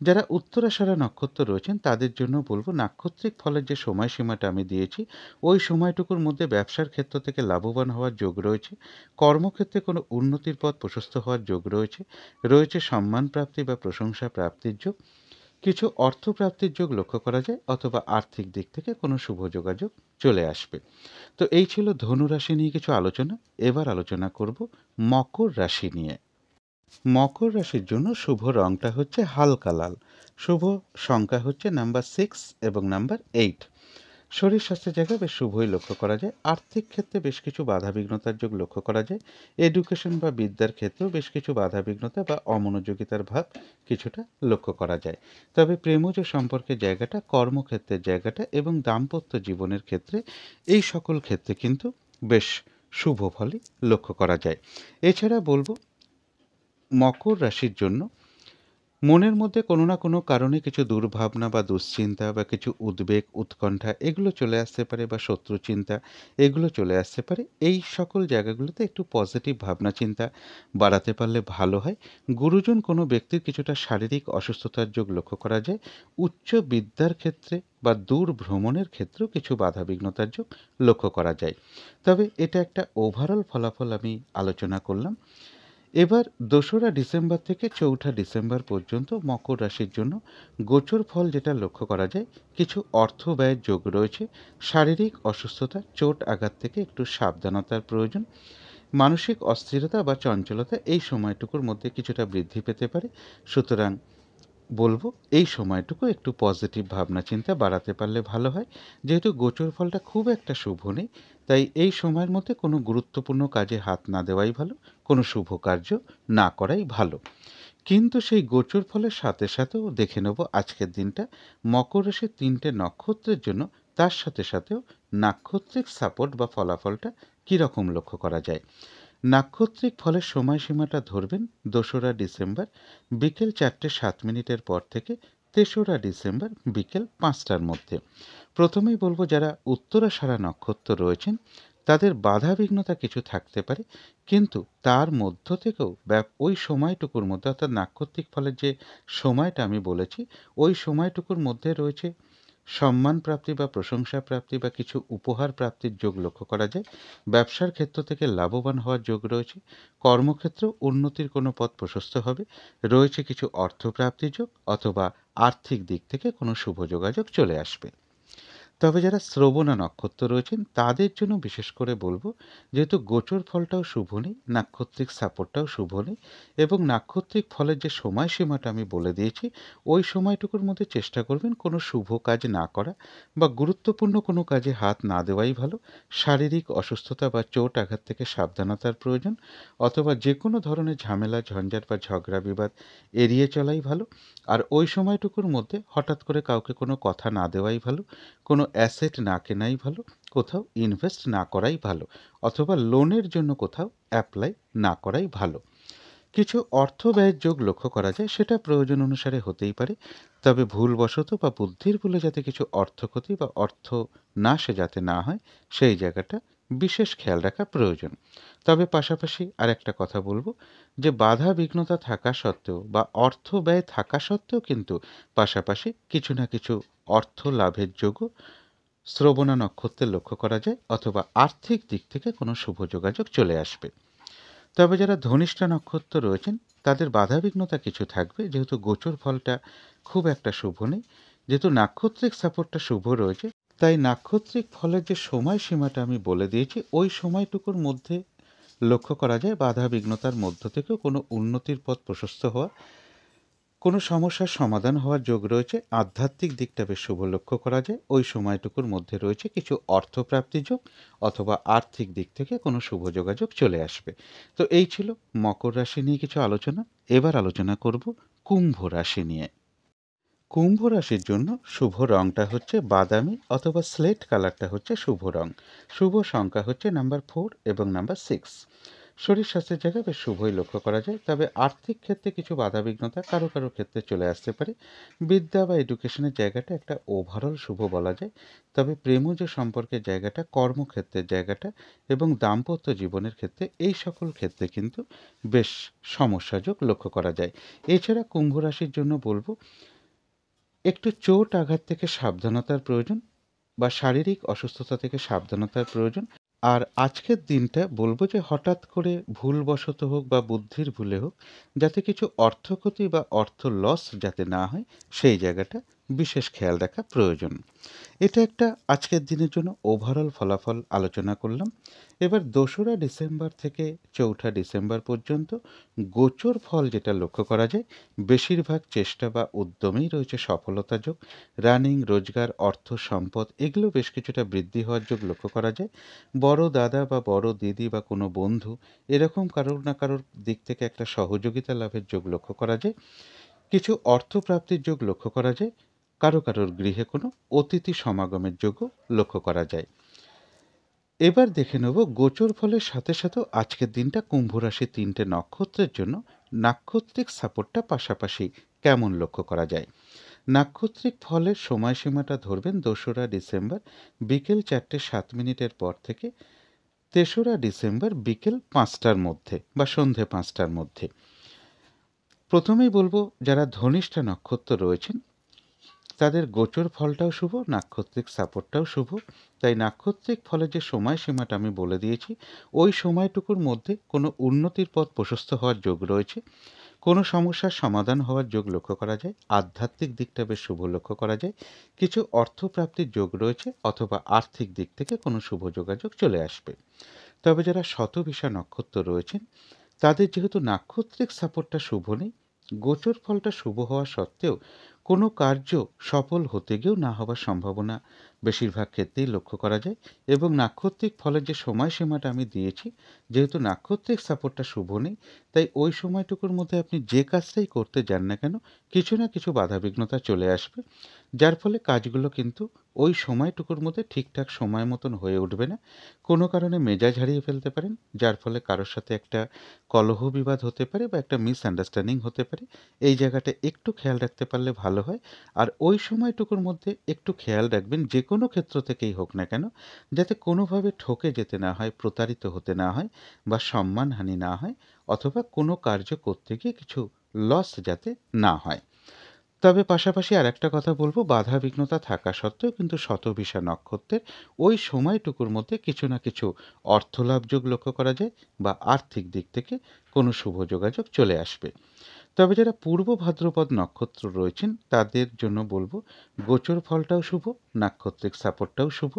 যারা উত্তরাষাঢ়া নক্ষত্র রয়েছেন তাদের জন্য বলব, নাক্ষত্রিক ফলের যে সময়সীমাটা আমি দিয়েছি ওই সময়টুকুর মধ্যে ব্যবসার ক্ষেত্র থেকে লাভবান হওয়ার যোগ রয়েছে। কর্মক্ষেত্রে কোনো উন্নতির পথ প্রশস্ত হওয়ার যোগ রয়েছে। রয়েছে সম্মান প্রাপ্তি বা প্রশংসা প্রাপ্তির যোগ। কিছু অর্থপ্রাপ্তির যোগ লক্ষ্য করা যায়, অথবা আর্থিক দিক থেকে কোনো শুভ যোগাযোগ চলে আসবে। তো এই ছিল ধনু রাশি নিয়ে কিছু আলোচনা। এবার আলোচনা করব মকর রাশি নিয়ে। মকর রাশির জন্য শুভ রংটা হচ্ছে হালকা লাল। শুভ সংখ্যা হচ্ছে নাম্বার 6 এবং নাম্বার 8। শরীর স্বাস্থ্যের জায়গায় বেশ শুভই লক্ষ্য করা যায়। আর্থিক ক্ষেত্রে বেশ কিছু বাধাবিঘ্নতার যোগ লক্ষ্য করা যায়। এডুকেশন বা বিদ্যার ক্ষেত্রেও বেশ কিছু বাধাবিঘ্নতা বা অমনোযোগিতার ভাব কিছুটা লক্ষ্য করা যায়। তবে প্রেমজ সম্পর্কের জায়গাটা, কর্মক্ষেত্রের জায়গাটা এবং দাম্পত্য জীবনের ক্ষেত্রে, এই সকল ক্ষেত্রে কিন্তু বেশ শুভ ফলই লক্ষ্য করা যায়। এছাড়া বলবো, মকর রাশির জন্য মনের মধ্যে কোনো না কোনো কারণে কিছু দুর্ভাবনা বা দুশ্চিন্তা বা কিছু উদ্বেগ উৎকণ্ঠা এগুলো চলে আসতে পারে, বা শত্রু চিন্তা এগুলো চলে আসতে পারে। এই সকল জায়গাগুলোতে একটু পজিটিভ ভাবনা চিন্তা বাড়াতে পারলে ভালো হয়। গুরুজন কোনো ব্যক্তির কিছুটা শারীরিক অসুস্থতার যোগ লক্ষ্য করা যায়। উচ্চ বিদ্যার ক্ষেত্রে বা দূর ভ্রমণের ক্ষেত্রেও কিছু বাধাবিঘ্নতার যোগ লক্ষ্য করা যায়। তবে এটা একটা ওভারঅল ফলাফল আমি আলোচনা করলাম। এবার ২রা ডিসেম্বর থেকে ৪ঠা ডিসেম্বর পর্যন্ত মকর রাশির জন্য গোচর ফল যেটা লক্ষ্য করা যায়, কিছু অর্থ ব্যয়ের যোগ রয়েছে। শারীরিক অসুস্থতা, চোট আঘাত থেকে একটু সাবধানতার প্রয়োজন। মানসিক অস্থিরতা বা চঞ্চলতা এই সময়টুকুর মধ্যে কিছুটা বৃদ্ধি পেতে পারে। সুতরাং বলবো, এই সময়টুকু একটু পজিটিভ ভাবনা চিন্তা বাড়াতে পারলে ভালো হয়। যেহেতু গোচর ফলটা খুব একটা শুভ নেই, তাই এই সময়ের মধ্যে কোনো গুরুত্বপূর্ণ কাজে হাত না দেওয়াই ভালো, কোনো শুভ কার্য না করাই ভালো। কিন্তু সেই গোচর ফলের সাথে সাথেও দেখে নেব আজকের দিনটা মকর রাশির ৩টে নক্ষত্রের জন্য, তার সাথে সাথেও নাক্ষত্রিক সাপোর্ট বা ফলাফলটা কীরকম লক্ষ্য করা যায়। নাক্ষত্রিক ফলের সময়সীমাটা ধরবেন ২রা ডিসেম্বর বিকেল ৪:০৭ পর থেকে ৩রা ডিসেম্বর বিকেল ৫টার মধ্যে। প্রথমেই বলবো, যারা উত্তরাষাঢ়া নক্ষত্র রয়েছেন তাদের বাধাবিঘ্নতা কিছু থাকতে পারে, কিন্তু তার মধ্য থেকেও ওই সময়টুকুর মধ্যে, অর্থাৎ নাক্ষত্রিক ফলের যে সময়টা আমি বলেছি ওই সময়টুকুর মধ্যে রয়েছে সম্মান প্রাপ্তি বা প্রশংসা প্রাপ্তি বা কিছু উপহার প্রাপ্তির যোগ লক্ষ্য করা যায়। ব্যবসার ক্ষেত্র থেকে লাভবান হওয়ার যোগ রয়েছে। কর্মক্ষেত্রেও উন্নতির কোনো পথ প্রশস্ত হবে। রয়েছে কিছু অর্থপ্রাপ্তির যোগ, অথবা আর্থিক দিক থেকে কোনো শুভ যোগাযোগ চলে আসবে। তবে যারা শ্রবণা নক্ষত্র রয়েছেন তাদের জন্য বিশেষ করে বলবো, যেহেতু গোচর ফলটাও শুভ নেই, নাক্ষত্রিক সাপোর্টটাও শুভ নেই, এবং নাক্ষত্রিক ফলের যে সময়সীমাটা আমি বলে দিয়েছি ওই সময়টুকুর মধ্যে চেষ্টা করবেন কোনো শুভ কাজ না করা বা গুরুত্বপূর্ণ কোনো কাজে হাত না দেওয়াই ভালো। শারীরিক অসুস্থতা বা চোট আঘাত থেকে সাবধানতার প্রয়োজন, অথবা যে কোনো ধরনের ঝামেলা ঝঞ্ঝাট বা ঝগড়া বিবাদ এড়িয়ে চলাই ভালো। আর ওই সময়টুকুর মধ্যে হঠাৎ করে কাউকে কোনো কথা না দেওয়াই ভালো। কোনো অ্যাসেট না কেনাই ভালো, কোথাও ইনভেস্ট না করাই ভালো, অথবা লোনের জন্য কোথাও অ্যাপ্লাই না করাই ভালো। কিছু অর্থ ব্যয়ের যোগ লক্ষ্য করা যায়, সেটা প্রয়োজন অনুসারে হতেই পারে। তবে ভুলবশত বা বুদ্ধির ভুলে যাতে কিছু অর্থক্ষতি বা অর্থ নাশে যাতে না হয় সেই জায়গাটা বিশেষ খেয়াল রাখা প্রয়োজন। তবে পাশাপাশি আর একটা কথা বলবো, যে বাধা বিঘ্নতা থাকা সত্ত্বেও বা অর্থ ব্যয় থাকা সত্ত্বেও কিন্তু পাশাপাশি কিছু না কিছু অর্থ লাভের যোগও শ্রবণা নক্ষত্রের লক্ষ্য করা যায়, অথবা আর্থিক দিক থেকে কোনো শুভ যোগাযোগ চলে আসবে। তবে যারা ধনিষ্ঠা নক্ষত্র রয়েছেন তাদের বাধাবিঘ্নতা কিছু থাকবে, যেহেতু গোচর ফলটা খুব একটা শুভ নেই। যেহেতু নাক্ষত্রিক সাপোর্টটা শুভ রয়েছে, তাই নাক্ষত্রিক ফলের যে সময়সীমাটা আমি বলে দিয়েছি, ওই সময়টুকুর মধ্যে লক্ষ্য করা যায় বাধা বিঘ্নতার মধ্য থেকেও কোনো উন্নতির পথ প্রশস্ত হওয়া, কোনো সমস্যার সমাধান হওয়ার যোগ রয়েছে। আধ্যাত্মিক দিকটা বেশ শুভ লক্ষ্য করা যায়। ওই সময়টুকুর মধ্যে রয়েছে কিছু অর্থপ্রাপ্তি যোগ, অথবা আর্থিক দিক থেকে কোনো শুভ যোগাযোগ চলে আসবে। তো এই ছিল মকর রাশি নিয়ে কিছু আলোচনা। এবার আলোচনা করব কুম্ভ রাশি নিয়ে। কুম্ভ রাশির জন্য শুভ রংটা হচ্ছে বাদামি অথবা স্লেট কালারটা হচ্ছে শুভ রং। শুভ সংখ্যা হচ্ছে নাম্বার 4 এবং নাম্বার 6। শরীর স্বাস্থ্যের জায়গায় বেশ শুভই লক্ষ্য করা যায়, তবে আর্থিক ক্ষেত্রে কিছু বাধাবিঘ্নতা কারো কারো ক্ষেত্রে চলে আসতে পারে। বিদ্যা বা এডুকেশনের জায়গাটা একটা ওভারঅল শুভ বলা যায়, তবে প্রেমজ সম্পর্কের জায়গাটা, কর্মক্ষেত্রের জায়গাটা এবং দাম্পত্য জীবনের ক্ষেত্রে এই সকল ক্ষেত্রে কিন্তু বেশ সমস্যাযোগ লক্ষ্য করা যায়। এছাড়া কুম্ভ রাশির জন্য বলবো একটু চোট আঘাত থেকে সাবধানতার প্রয়োজন, বা শারীরিক অসুস্থতা থেকে সাবধানতার প্রয়োজন। আর আজকের দিনটা বলবো যে হঠাৎ করে ভুলবশত হোক বা বুদ্ধির ভুলে হোক, যাতে কিছু অর্থক্ষতি বা অর্থ লস যাতে না হয়, সেই জায়গাটা বিশেষ খেয়াল রাখা প্রয়োজন। এটা একটা আজকের দিনের জন্য ওভারঅল ফলাফল আলোচনা করলাম। এবার 2রা ডিসেম্বর থেকে 4ঠা ডিসেম্বর পর্যন্ত গোচর ফল যেটা লক্ষ্য করা যায়, বেশিরভাগ চেষ্টা বা উদ্যমেই রয়েছে সফলতা যোগ। রানিং, রোজগার, অর্থ, সম্পদ এগুলো বেশ কিছুটা বৃদ্ধি হওয়ার যোগ লক্ষ্য করা যায়। বড় দাদা বা বড় দিদি বা কোনো বন্ধু এরকম কারোর না কারোর দিক থেকে একটা সহযোগিতা লাভের যোগ লক্ষ্য করা যায়। কিছু অর্থপ্রাপ্তির যোগ লক্ষ্য করা যায়। কারো কারোর গৃহে কোনো অতিথি সমাগমের যোগও লক্ষ্য করা যায়। এবার দেখে নেব গোচর ফলের সাথে সাথেও আজকের দিনটা কুম্ভ রাশি 3টে নক্ষত্রের জন্য নাক্ষত্রিক সাপোর্টটা পাশাপাশি কেমন লক্ষ্য করা যায়। নাক্ষত্রিক ফলের সময়সীমাটা ধরবেন 2রা ডিসেম্বর বিকেল 4:07 পর থেকে 3রা ডিসেম্বর বিকেল 5টার মধ্যে বা সন্ধে 5টার মধ্যে। প্রথমেই বলবো যারা ধনিষ্ঠা নক্ষত্র রয়েছেন তাদের গোচর ফলটাও শুভ, নাক্ষত্রিক সাপোর্টটাও শুভ। তাই নাক্ষত্রিক ফলের যে সময়সীমাটা আমি বলে দিয়েছি, ওই সময়টুকুর মধ্যে কোনো উন্নতির পথ প্রশস্ত হওয়ার যোগ রয়েছে। কোনো সমস্যার সমাধান হওয়ার যোগ লক্ষ্য করা যায়। আধ্যাত্মিক দিকটা বেশ শুভ লক্ষ্য করা যায়। কিছু অর্থপ্রাপ্তির যোগ রয়েছে, অথবা আর্থিক দিক থেকে কোনো শুভ যোগাযোগ চলে আসবে। তবে যারা শতবিশা নক্ষত্র রয়েছেন তাদের যেহেতু নাক্ষত্রিক সাপোর্টটা শুভ নেই, গোচর ফলটা শুভ হওয়া সত্ত্বেও কোনো কার্য সফল হতে গিয়েও না হওয়ার সম্ভাবনা বেশিরভাগ ক্ষেত্রেই লক্ষ্য করা যায়। এবং নাক্ষত্রিক ফলের যে সময়সীমাটা আমি দিয়েছি, যেহেতু নাক্ষত্রিক সাপোর্টটা শুভ নেই, তাই ওই সময়টুকুর মধ্যে আপনি যে কাজটাই করতে যান না কেন, কিছু না কিছু বাধাবিঘ্নতা চলে আসবে, যার ফলে কাজগুলো কিন্তু ওই সময়টুকুর মধ্যে ঠিকঠাক সময় মতন হয়ে উঠবে না। কোনো কারণে মেজাজ হারিয়ে ফেলতে পারেন, যার ফলে কারোর সাথে একটা কলহ বিবাদ হতে পারে বা একটা মিসআন্ডারস্ট্যান্ডিং হতে পারে। এই জায়গাটা একটু খেয়াল রাখতে পারলে ভালো হয়। আর ওই সময়টুকুর মধ্যে একটু খেয়াল রাখবেন, যে কোনো ক্ষেত্র থেকেই হোক না কেন, যাতে কোনোভাবে ঠকে যেতে না হয়, প্রতারিত হতে না হয়, বা সম্মানহানি না হয়, অথবা কোনো কার্য করতে গিয়ে কিছু লস যাতে না হয়। তবে পাশাপাশি আরেকটা কথা বলব, বাধা বিঘ্নতা থাকা সত্ত্বেও কিন্তু শতভিসা নক্ষত্রের ওই সময়টুকুর মধ্যে কিছু না কিছু অর্থলাভ যোগ লক্ষ্য করা যায়, বা আর্থিক দিক থেকে কোনো শুভ যোগাযোগ চলে আসবে। তবে যারা পূর্ব ভাদ্রপদ নক্ষত্র রয়েছেন তাদের জন্য বলবো গোচর ফলটাও শুভ, নাক্ষত্রিক সাপোর্টটাও শুভ।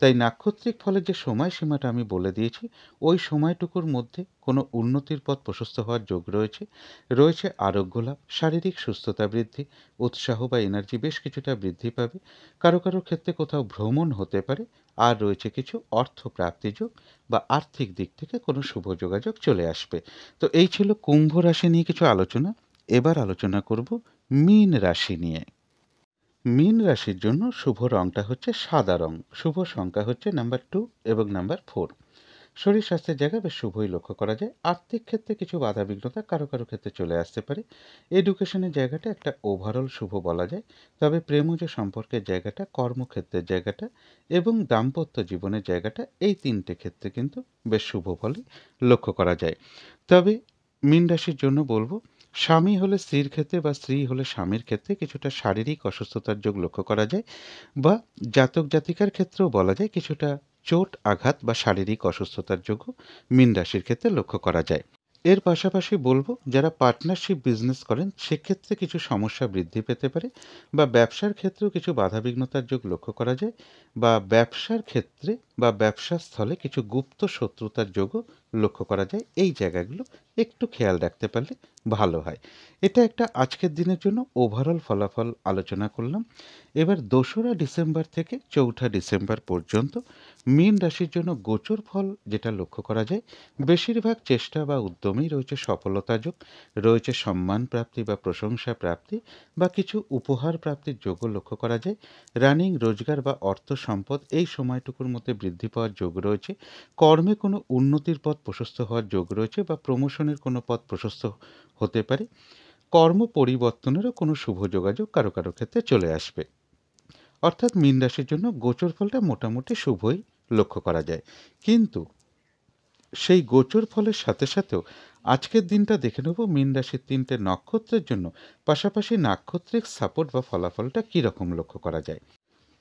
তাই নাক্ষত্রিক ফলের যে সময়সীমাটা আমি বলে দিয়েছি, ওই সময়টুকুর মধ্যে কোনো উন্নতির পথ প্রশস্ত হওয়ার যোগ রয়েছে। রয়েছে আরোগ্য লাভ, শারীরিক সুস্থতা বৃদ্ধি, উৎসাহ বা এনার্জি বেশ কিছুটা বৃদ্ধি পাবে। কারো কারো ক্ষেত্রে কোথাও ভ্রমণ হতে পারে। আর রয়েছে কিছু অর্থ প্রাপ্তি যোগ, বা আর্থিক দিক থেকে কোনো শুভ যোগাযোগ চলে আসবে। তো এই ছিল কুম্ভ রাশি নিয়ে কিছু আলোচনা। এবার আলোচনা করব মীন রাশি নিয়ে। মীন রাশির জন্য শুভ রংটা হচ্ছে সাদা রং। শুভ সংখ্যা হচ্ছে নাম্বার 2 এবং নাম্বার 4। শরীর স্বাস্থ্যের জায়গায় বেশ শুভই লক্ষ্য করা যায়। আর্থিক ক্ষেত্রে কিছু বাধা বিঘ্নতা কারো কারো ক্ষেত্রে চলে আসতে পারে। এডুকেশনের জায়গাটা একটা ওভারঅল শুভ বলা যায়। তবে প্রেমজ সম্পর্কের জায়গাটা, কর্মক্ষেত্রের জায়গাটা এবং দাম্পত্য জীবনের জায়গাটা, এই 3টে ক্ষেত্রে কিন্তু বেশ শুভ ফলই লক্ষ্য করা যায়। তবে মীন রাশির জন্য বলবো, স্বামী হলে স্ত্রীর ক্ষেত্রে বা স্ত্রী হলে স্বামীর ক্ষেত্রে কিছুটা শারীরিক অসুস্থতার যোগ লক্ষ্য করা যায়, বা জাতক জাতিকার ক্ষেত্রেও বলা যায় কিছুটা চোট আঘাত বা শারীরিক অসুস্থতার যোগও মীন রাশির ক্ষেত্রে লক্ষ্য করা যায়। এর পাশাপাশি বলব, যারা পার্টনারশিপ বিজনেস করেন সেক্ষেত্রে কিছু সমস্যা বৃদ্ধি পেতে পারে, বা ব্যবসার ক্ষেত্রেও কিছু বাধাবিঘ্নতার যোগ লক্ষ্য করা যায়, বা ব্যবসার ক্ষেত্রে বা ব্যবসার স্থলে কিছু গুপ্ত শত্রুতার যোগও লক্ষ্য করা যায়। এই জায়গাগুলো একটু খেয়াল রাখতে পারলে ভালো হয়। এটা একটা আজকের দিনের জন্য ওভারঅল ফলাফল আলোচনা করলাম। এবার 2রা ডিসেম্বর থেকে 4ঠা ডিসেম্বর পর্যন্ত মীন রাশির জন্য গোচর ফল যেটা লক্ষ্য করা যায়, বেশিরভাগ চেষ্টা বা উদ্যমেই রয়েছে সফলতা যোগ, রয়েছে সম্মান প্রাপ্তি বা প্রশংসা প্রাপ্তি, বা কিছু উপহার প্রাপ্তির যোগও লক্ষ্য করা যায়। রানিং রোজগার বা অর্থ সম্পদ এই সময়টুকুর মধ্যে বৃদ্ধি পাওয়ার যোগ রয়েছে। কর্মে কোনো উন্নতির পথ প্রশস্ত হওয়ার যোগ রয়েছে, বা প্রমোশনের কোনো পথ প্রশস্ত হতে পারে। কর্ম পরিবর্তনেরও কোনো শুভ যোগাযোগ কারো কারো ক্ষেত্রে চলে আসবে। অর্থাৎ মীন রাশির জন্য গোচর ফলটা মোটামুটি শুভই লক্ষ্য করা যায়। কিন্তু সেই গোচর ফলের সাথে সাথেও আজকের দিনটা দেখে নেব মীন রাশির 3টে নক্ষত্রের জন্য পাশাপাশি নাক্ষত্রিক সাপোর্ট বা ফলাফলটা কীরকম লক্ষ্য করা যায়।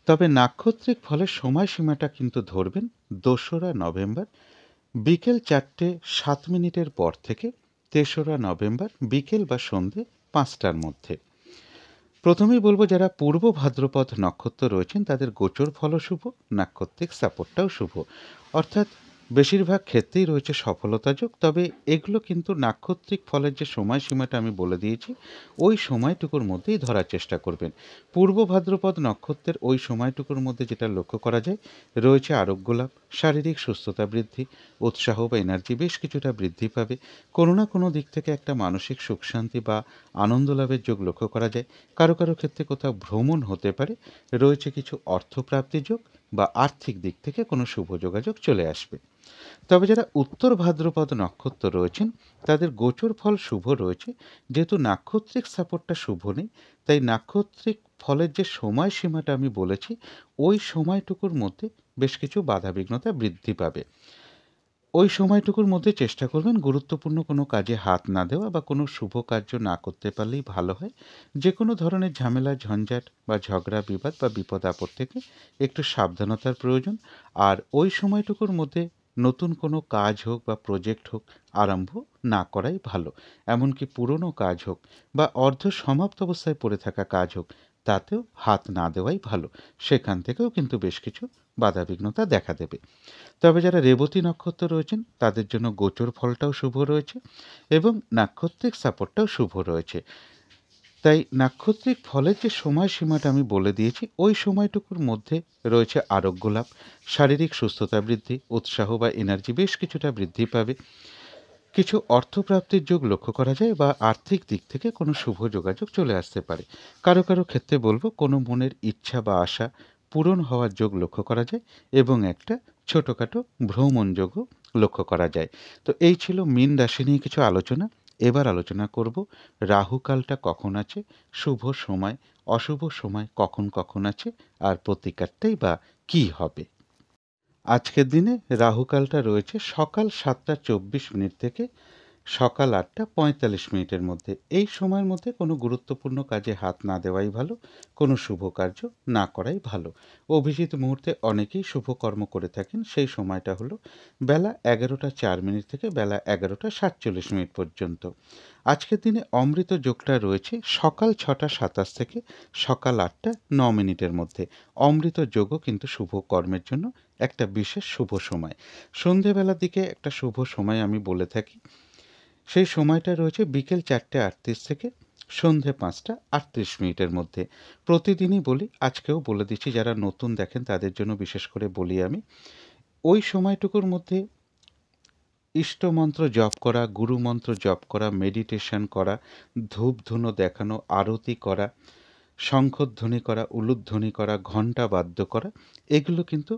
তবে নাক্ষত্রিক ফলের সময়সীমাটা কিন্তু ধরবেন 2রা নভেম্বর বিকেল 4:07 পর থেকে 3রা নভেম্বর বিকেল বা সন্ধে 5টার মধ্যে। প্রথমেই বলবো, যারা পূর্ব ভাদ্রপদ নক্ষত্র রয়েছেন তাদের গোচর ফলও শুভ, নাক্ষত্রিক সাপোর্টটাও শুভ। অর্থাৎ বেশিরভাগ ক্ষেত্রেই রয়েছে সফলতা যোগ। তবে এগুলো কিন্তু নাক্ষত্রিক ফলের যে সময়সীমাটা আমি বলে দিয়েছি ওই সময়টুকুর মধ্যেই ধরার চেষ্টা করবেন। পূর্ব ভাদ্রপদ নক্ষত্রের ওই সময়টুকুর মধ্যে যেটা লক্ষ্য করা যায়, রয়েছে আরোগ্য লাভ, শারীরিক সুস্থতা বৃদ্ধি, উৎসাহ বা এনার্জি বেশ কিছুটা বৃদ্ধি পাবে। কোনো না কোনো দিক থেকে একটা মানসিক সুখ শান্তি বা আনন্দ লাভের যোগ লক্ষ্য করা যায়। কারো কারো ক্ষেত্রে কোথাও ভ্রমণ হতে পারে, রয়েছে কিছু অর্থপ্রাপ্তি যোগ, বা আর্থিক দিক থেকে কোনো শুভ যোগাযোগ চলে আসবে। তবে যারা উত্তর ভাদ্রপদ নক্ষত্র রয়েছেন তাদের গোচর ফল শুভ রয়েছে। যেহেতু নাক্ষত্রিক সাপোর্টটা শুভ নেই, তাই নাক্ষত্রিক ফলের যে সময়সীমাটা আমি বলেছি ওই সময়টুকুর মধ্যে বেশ কিছু বাধাবিঘ্নতা বৃদ্ধি পাবে। ওই সময়টুকুর মধ্যে চেষ্টা করবেন গুরুত্বপূর্ণ কোনো কাজে হাত না দেওয়া, বা কোনো শুভ কার্য না করতে পারলেই ভালো হয়। যে কোনো ধরনের ঝামেলা ঝঞ্ঝাট বা ঝগড়া বিবাদ বা বিপদ আপদ থেকে একটু সাবধানতার প্রয়োজন। আর ওই সময়টুকুর মধ্যে নতুন কোনো কাজ হোক বা প্রজেক্ট হোক আরম্ভ না করাই ভালো। এমনকি পুরনো কাজ হোক বা অর্ধ সমাপ্ত অবস্থায় পড়ে থাকা কাজ হোক, তাতেও হাত না দেওয়াই ভালো। সেখান থেকেও কিন্তু বেশ কিছু বাধাবিঘ্নতা দেখা দেবে। তবে যারা রেবতী নক্ষত্র রয়েছেন তাদের জন্য গোচর ফলটাও শুভ রয়েছে, এবং নাক্ষত্রিক সাপোর্টটাও শুভ রয়েছে। তাই নাক্ষত্রিক ফলের যে সময়সীমাটা আমি বলে দিয়েছি ওই সময়টুকুর মধ্যে রয়েছে আরোগ্য লাভ, শারীরিক সুস্থতা বৃদ্ধি, উৎসাহ বা এনার্জি বেশ কিছুটা বৃদ্ধি পাবে। কিছু অর্থপ্রাপ্তির যোগ লক্ষ্য করা যায়, বা আর্থিক দিক থেকে কোনো শুভ যোগাযোগ চলে আসতে পারে। কারো কারো ক্ষেত্রে বলবো কোনো মনের ইচ্ছা বা আশা পূরণ হওয়ার যোগ লক্ষ্য করা যায়, এবং একটা ছোটোখাটো ভ্রমণ যোগও লক্ষ্য করা যায়। তো এই ছিল মীন রাশি নিয়ে কিছু আলোচনা। এবার আলোচনা করব রাহুকালটা কখন আছে, শুভ সময় অশুভ সময় কখন কখন আছে, আর প্রতিকারটাই বা কী হবে। আজকের দিনে রাহুকালটা রয়েছে সকাল 7:24 থেকে সকাল 8:45 মধ্যে। এই সময়ের মধ্যে কোনো গুরুত্বপূর্ণ কাজে হাত না দেওয়াই ভালো, কোনো শুভ কার্য না করাই ভালো। অভিজিৎ মুহূর্তে অনেকেই শুভ কর্ম করে থাকেন। সেই সময়টা হলো বেলা 11:04 থেকে বেলা 11:47 পর্যন্ত। আজকের দিনে অমৃত যোগটা রয়েছে সকাল 6:27 থেকে সকাল 8:09 মধ্যে। অমৃত যোগও কিন্তু শুভ কর্মের জন্য একটা বিশেষ শুভ সময়। সন্ধেবেলার দিকে একটা শুভ সময় আমি বলে থাকি। সেই সময়টা রয়েছে বিকেল 4:38 থেকে সন্ধে 5:38 মধ্যে। প্রতিদিনই বলি, আজকেও বলে দিচ্ছি, যারা নতুন দেখেন তাদের জন্য বিশেষ করে বলি আমি। ওই সময়টুকুর মধ্যে ইষ্টমন্ত্র জপ করা, গুরুমন্ত্র জপ করা, মেডিটেশন করা, ধূপ-ধুনো দেখানো, আরতি করা, শঙ্খধ্বনি করা, উলুধ্বনি করা, ঘণ্টা বাদ্য করা, এগুলো কিন্তু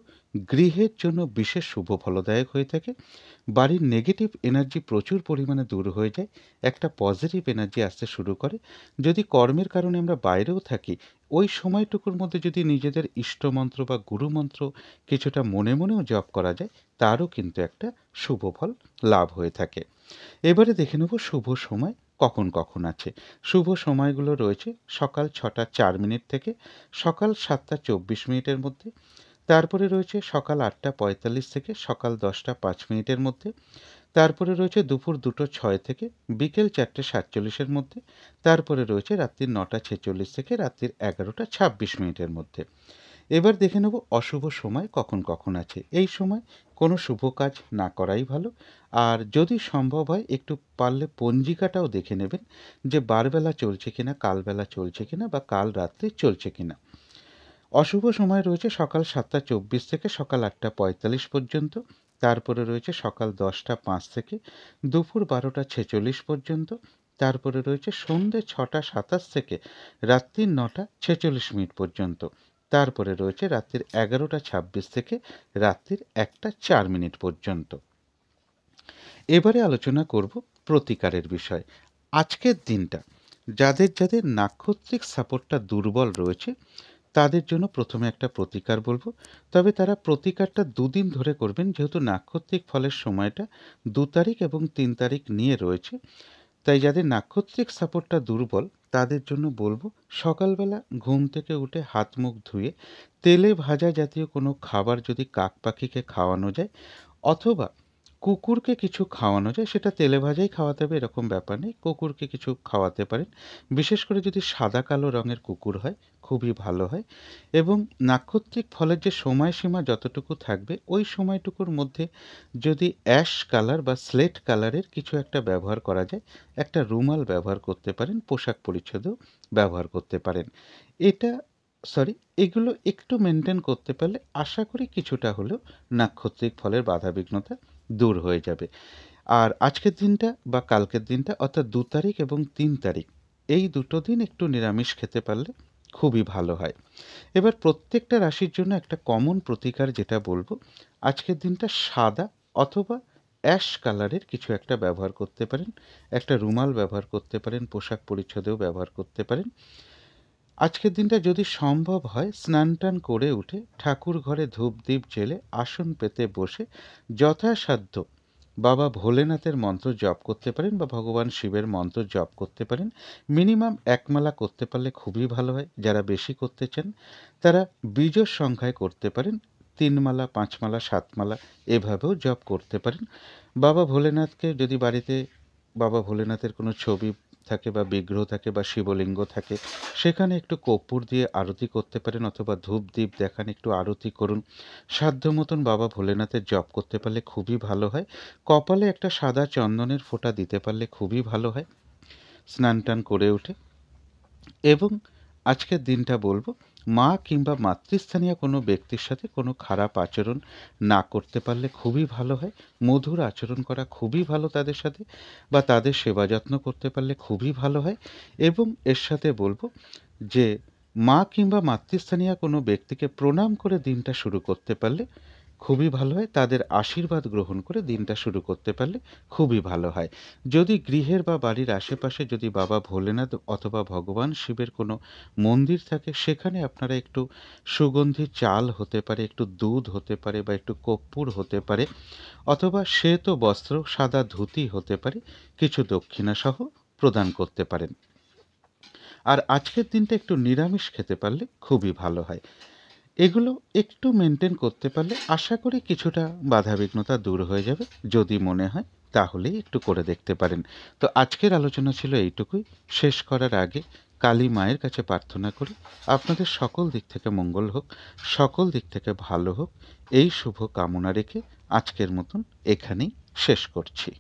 গৃহের জন্য বিশেষ শুভ ফলদায়ক হয়ে থাকে। বাড়ির নেগেটিভ এনার্জি প্রচুর পরিমাণে দূর হয়ে যায়, একটা পজিটিভ এনার্জি আসতে শুরু করে। যদি কর্মের কারণে আমরা বাইরেও থাকি, ওই সময়টুকুর মধ্যে যদি নিজেদের ইষ্টমন্ত্র বা গুরুমন্ত্র কিছুটা মনে মনেও জপ করা যায়, তারও কিন্তু একটা শুভ ফল লাভ হয়ে থাকে। এবারে দেখে নেব শুভ সময় কখন কখন আছে। শুভ সময়গুলো রয়েছে সকাল 6:04 থেকে সকাল 7:24 মধ্যে। তারপরে রয়েছে সকাল 8:45 থেকে সকাল 10:05 মধ্যে। তারপরে রয়েছে দুপুর 2:06 থেকে বিকেল 4:47-এর মধ্যে। তারপরে রয়েছে রাত্রির 9:46 থেকে রাত্রির 11:26 মধ্যে। এবার দেখে নেব অশুভ সময় কখন কখন আছে। এই সময় কোনো শুভ কাজ না করাই ভালো। আর যদি সম্ভব হয় একটু পারলে পঞ্জিকাটাও দেখে নেবেন যে বারবেলা চলছে কিনা, কালবেলা চলছে কিনা বা কাল রাত্রি চলছে কিনা। অশুভ সময় রয়েছে সকাল 7:24 থেকে সকাল 8:45 পর্যন্ত। তারপরে রয়েছে সকাল 10:05 থেকে দুপুর 12:46 পর্যন্ত। তারপরে রয়েছে সন্ধ্যে 6:27 থেকে রাত্রির 9:46 পর্যন্ত। তারপরে রয়েছে রাত্রির 11:26 থেকে রাত্রির 1:04 পর্যন্ত। এবারে আলোচনা করব প্রতিকারের বিষয়। আজকের দিনটা যাদের যাদের নাক্ষত্রিক সাপোর্টটা দুর্বল রয়েছে তাদের জন্য প্রথমে একটা প্রতিকার বলবো। তবে তারা প্রতিকারটা 2 দিন ধরে করবেন, যেহেতু নাক্ষত্রিক ফলের সময়টা 2 তারিখ এবং 3 তারিখ নিয়ে রয়েছে। তাই যাদের নাক্ষত্রিক সাপোর্টটা দুর্বল তাদের জন্য বলবো সকালবেলা ঘুম থেকে উঠে হাত মুখ ধুয়ে তেলে ভাজা জাতীয় কোনো খাবার যদি কাক পাখিকে খাওয়ানো যায়, অথবা কুকুরকে কিছু খাওয়ানো যায়, সেটা তেলে ভাজাই খাওয়াতে হবে এরকম ব্যাপার নেই, কুকুরকে কিছু খাওয়াতে পারেন। বিশেষ করে যদি সাদা কালো রঙের কুকুর হয় খুবই ভালো হয়। এবং নাক্ষত্রিক ফলের যে সময়সীমা যতটুকু থাকবে ওই সময়টুকুর মধ্যে যদি অ্যাশ কালার বা স্লেট কালারের কিছু একটা ব্যবহার করা যায়, একটা রুমাল ব্যবহার করতে পারেন, পোশাক পরিচ্ছদেও ব্যবহার করতে পারেন। এটা এগুলো একটু মেনটেন করতে পারলে আশা করি কিছুটা হলেও নাক্ষত্রিক ফলের বাধাবিঘ্নতা দূর হয়ে যাবে। আর আজকের দিনটা বা কালকের দিনটা অর্থাৎ 2 তারিখ এবং 3 তারিখ এই দুটো দিন একটু নিরামিষ খেতে পারলে খুবই ভালো হয়। এবার প্রত্যেকটা রাশির জন্য একটা কমন প্রতিকার যেটা বলবো, আজকের দিনটা সাদা অথবা অ্যাশ কালারের কিছু একটা ব্যবহার করতে পারেন, একটা রুমাল ব্যবহার করতে পারেন, পোশাক পরিচ্ছদেও ব্যবহার করতে পারেন। আজকের দিনটা যদি সম্ভব হয় স্নান টান করে উঠে ঠাকুর ঘরে ধূপ দ্বীপ জেলে আসন পেতে বসে যথাসাধ্য বাবা ভোলেনাথের মন্ত্র জপ করতে পারেন বা ভগবান শিবের মন্ত্র জপ করতে পারেন। মিনিমাম 1 মালা করতে পারলে খুবই ভালো হয়। যারা বেশি করতে চান তারা বিজোড় সংখ্যায় করতে পারেন, 3 মালা 5 মালা 7 মালা এভাবেও জপ করতে পারেন। বাবা ভোলেনাথকে যদি বাড়িতে বাবা ভোলেনাথের কোনো ছবি থাকে বা বিগ্রহ থাকে বা শিবলিঙ্গ থাকে সেখানে একটু কর্পূর দিয়ে আরতি করতে পারেন, অথবা ধূপ দ্বীপ দেখান, একটু আরতি করুন। সাধ্য মতন বাবা ভোলেনাথের জপ করতে পারলে খুবই ভালো হয়। কপালে একটা সাদা চন্দনের ফোঁটা দিতে পারলে খুবই ভালো হয় স্নান টান করে উঠে। এবং আজকের দিনটা বলবো মা কিংবা মাতৃস্থানীয় কোনো ব্যক্তির সাথে কোনো খারাপ আচরণ না করতে পারলে খুবই ভালো হয়। মধুর আচরণ করা খুবই ভালো তাদের সাথে, বা তাদের সেবা যত্ন করতে পারলে খুবই ভালো হয়। এবং এর সাথে বলবো যে মা কিংবা মাতৃস্থানীয় কোনো ব্যক্তিকে প্রণাম করে দিনটা শুরু করতে পারলে খুবই ভালো হয়। তাদের আশীর্বাদ গ্রহণ করে দিনটা শুরু করতে পারলে খুবই ভালো হয়। যদি গৃহের বা বাড়ির আশেপাশে যদি বাবা ভোলেনাথ অথবা ভগবান শিবের কোনো মন্দির থাকে সেখানে আপনারা একটু সুগন্ধি চাল হতে পারে, একটু দুধ হতে পারে বা একটু কর্পূর হতে পারে, অথবা শ্বেত বস্ত্র সাদা ধুতি হতে পারে, কিছু দক্ষিণা সহ প্রদান করতে পারেন। আর আজকের দিনটা একটু নিরামিষ খেতে পারলে খুবই ভালো হয়। এগুলো একটু মেনটেন করতে পারলে আশা করি কিছুটা বাধাবিঘ্নতা দূর হয়ে যাবে। যদি মনে হয় তাহলেই একটু করে দেখতে পারেন। তো আজকের আলোচনা ছিল এইটুকুই। শেষ করার আগে কালী মায়ের কাছে প্রার্থনা করি আপনাদের সকল দিক থেকে মঙ্গল হোক, সকল দিক থেকে ভালো হোক, এই শুভ কামনা রেখে আজকের মতন এখানেই শেষ করছি।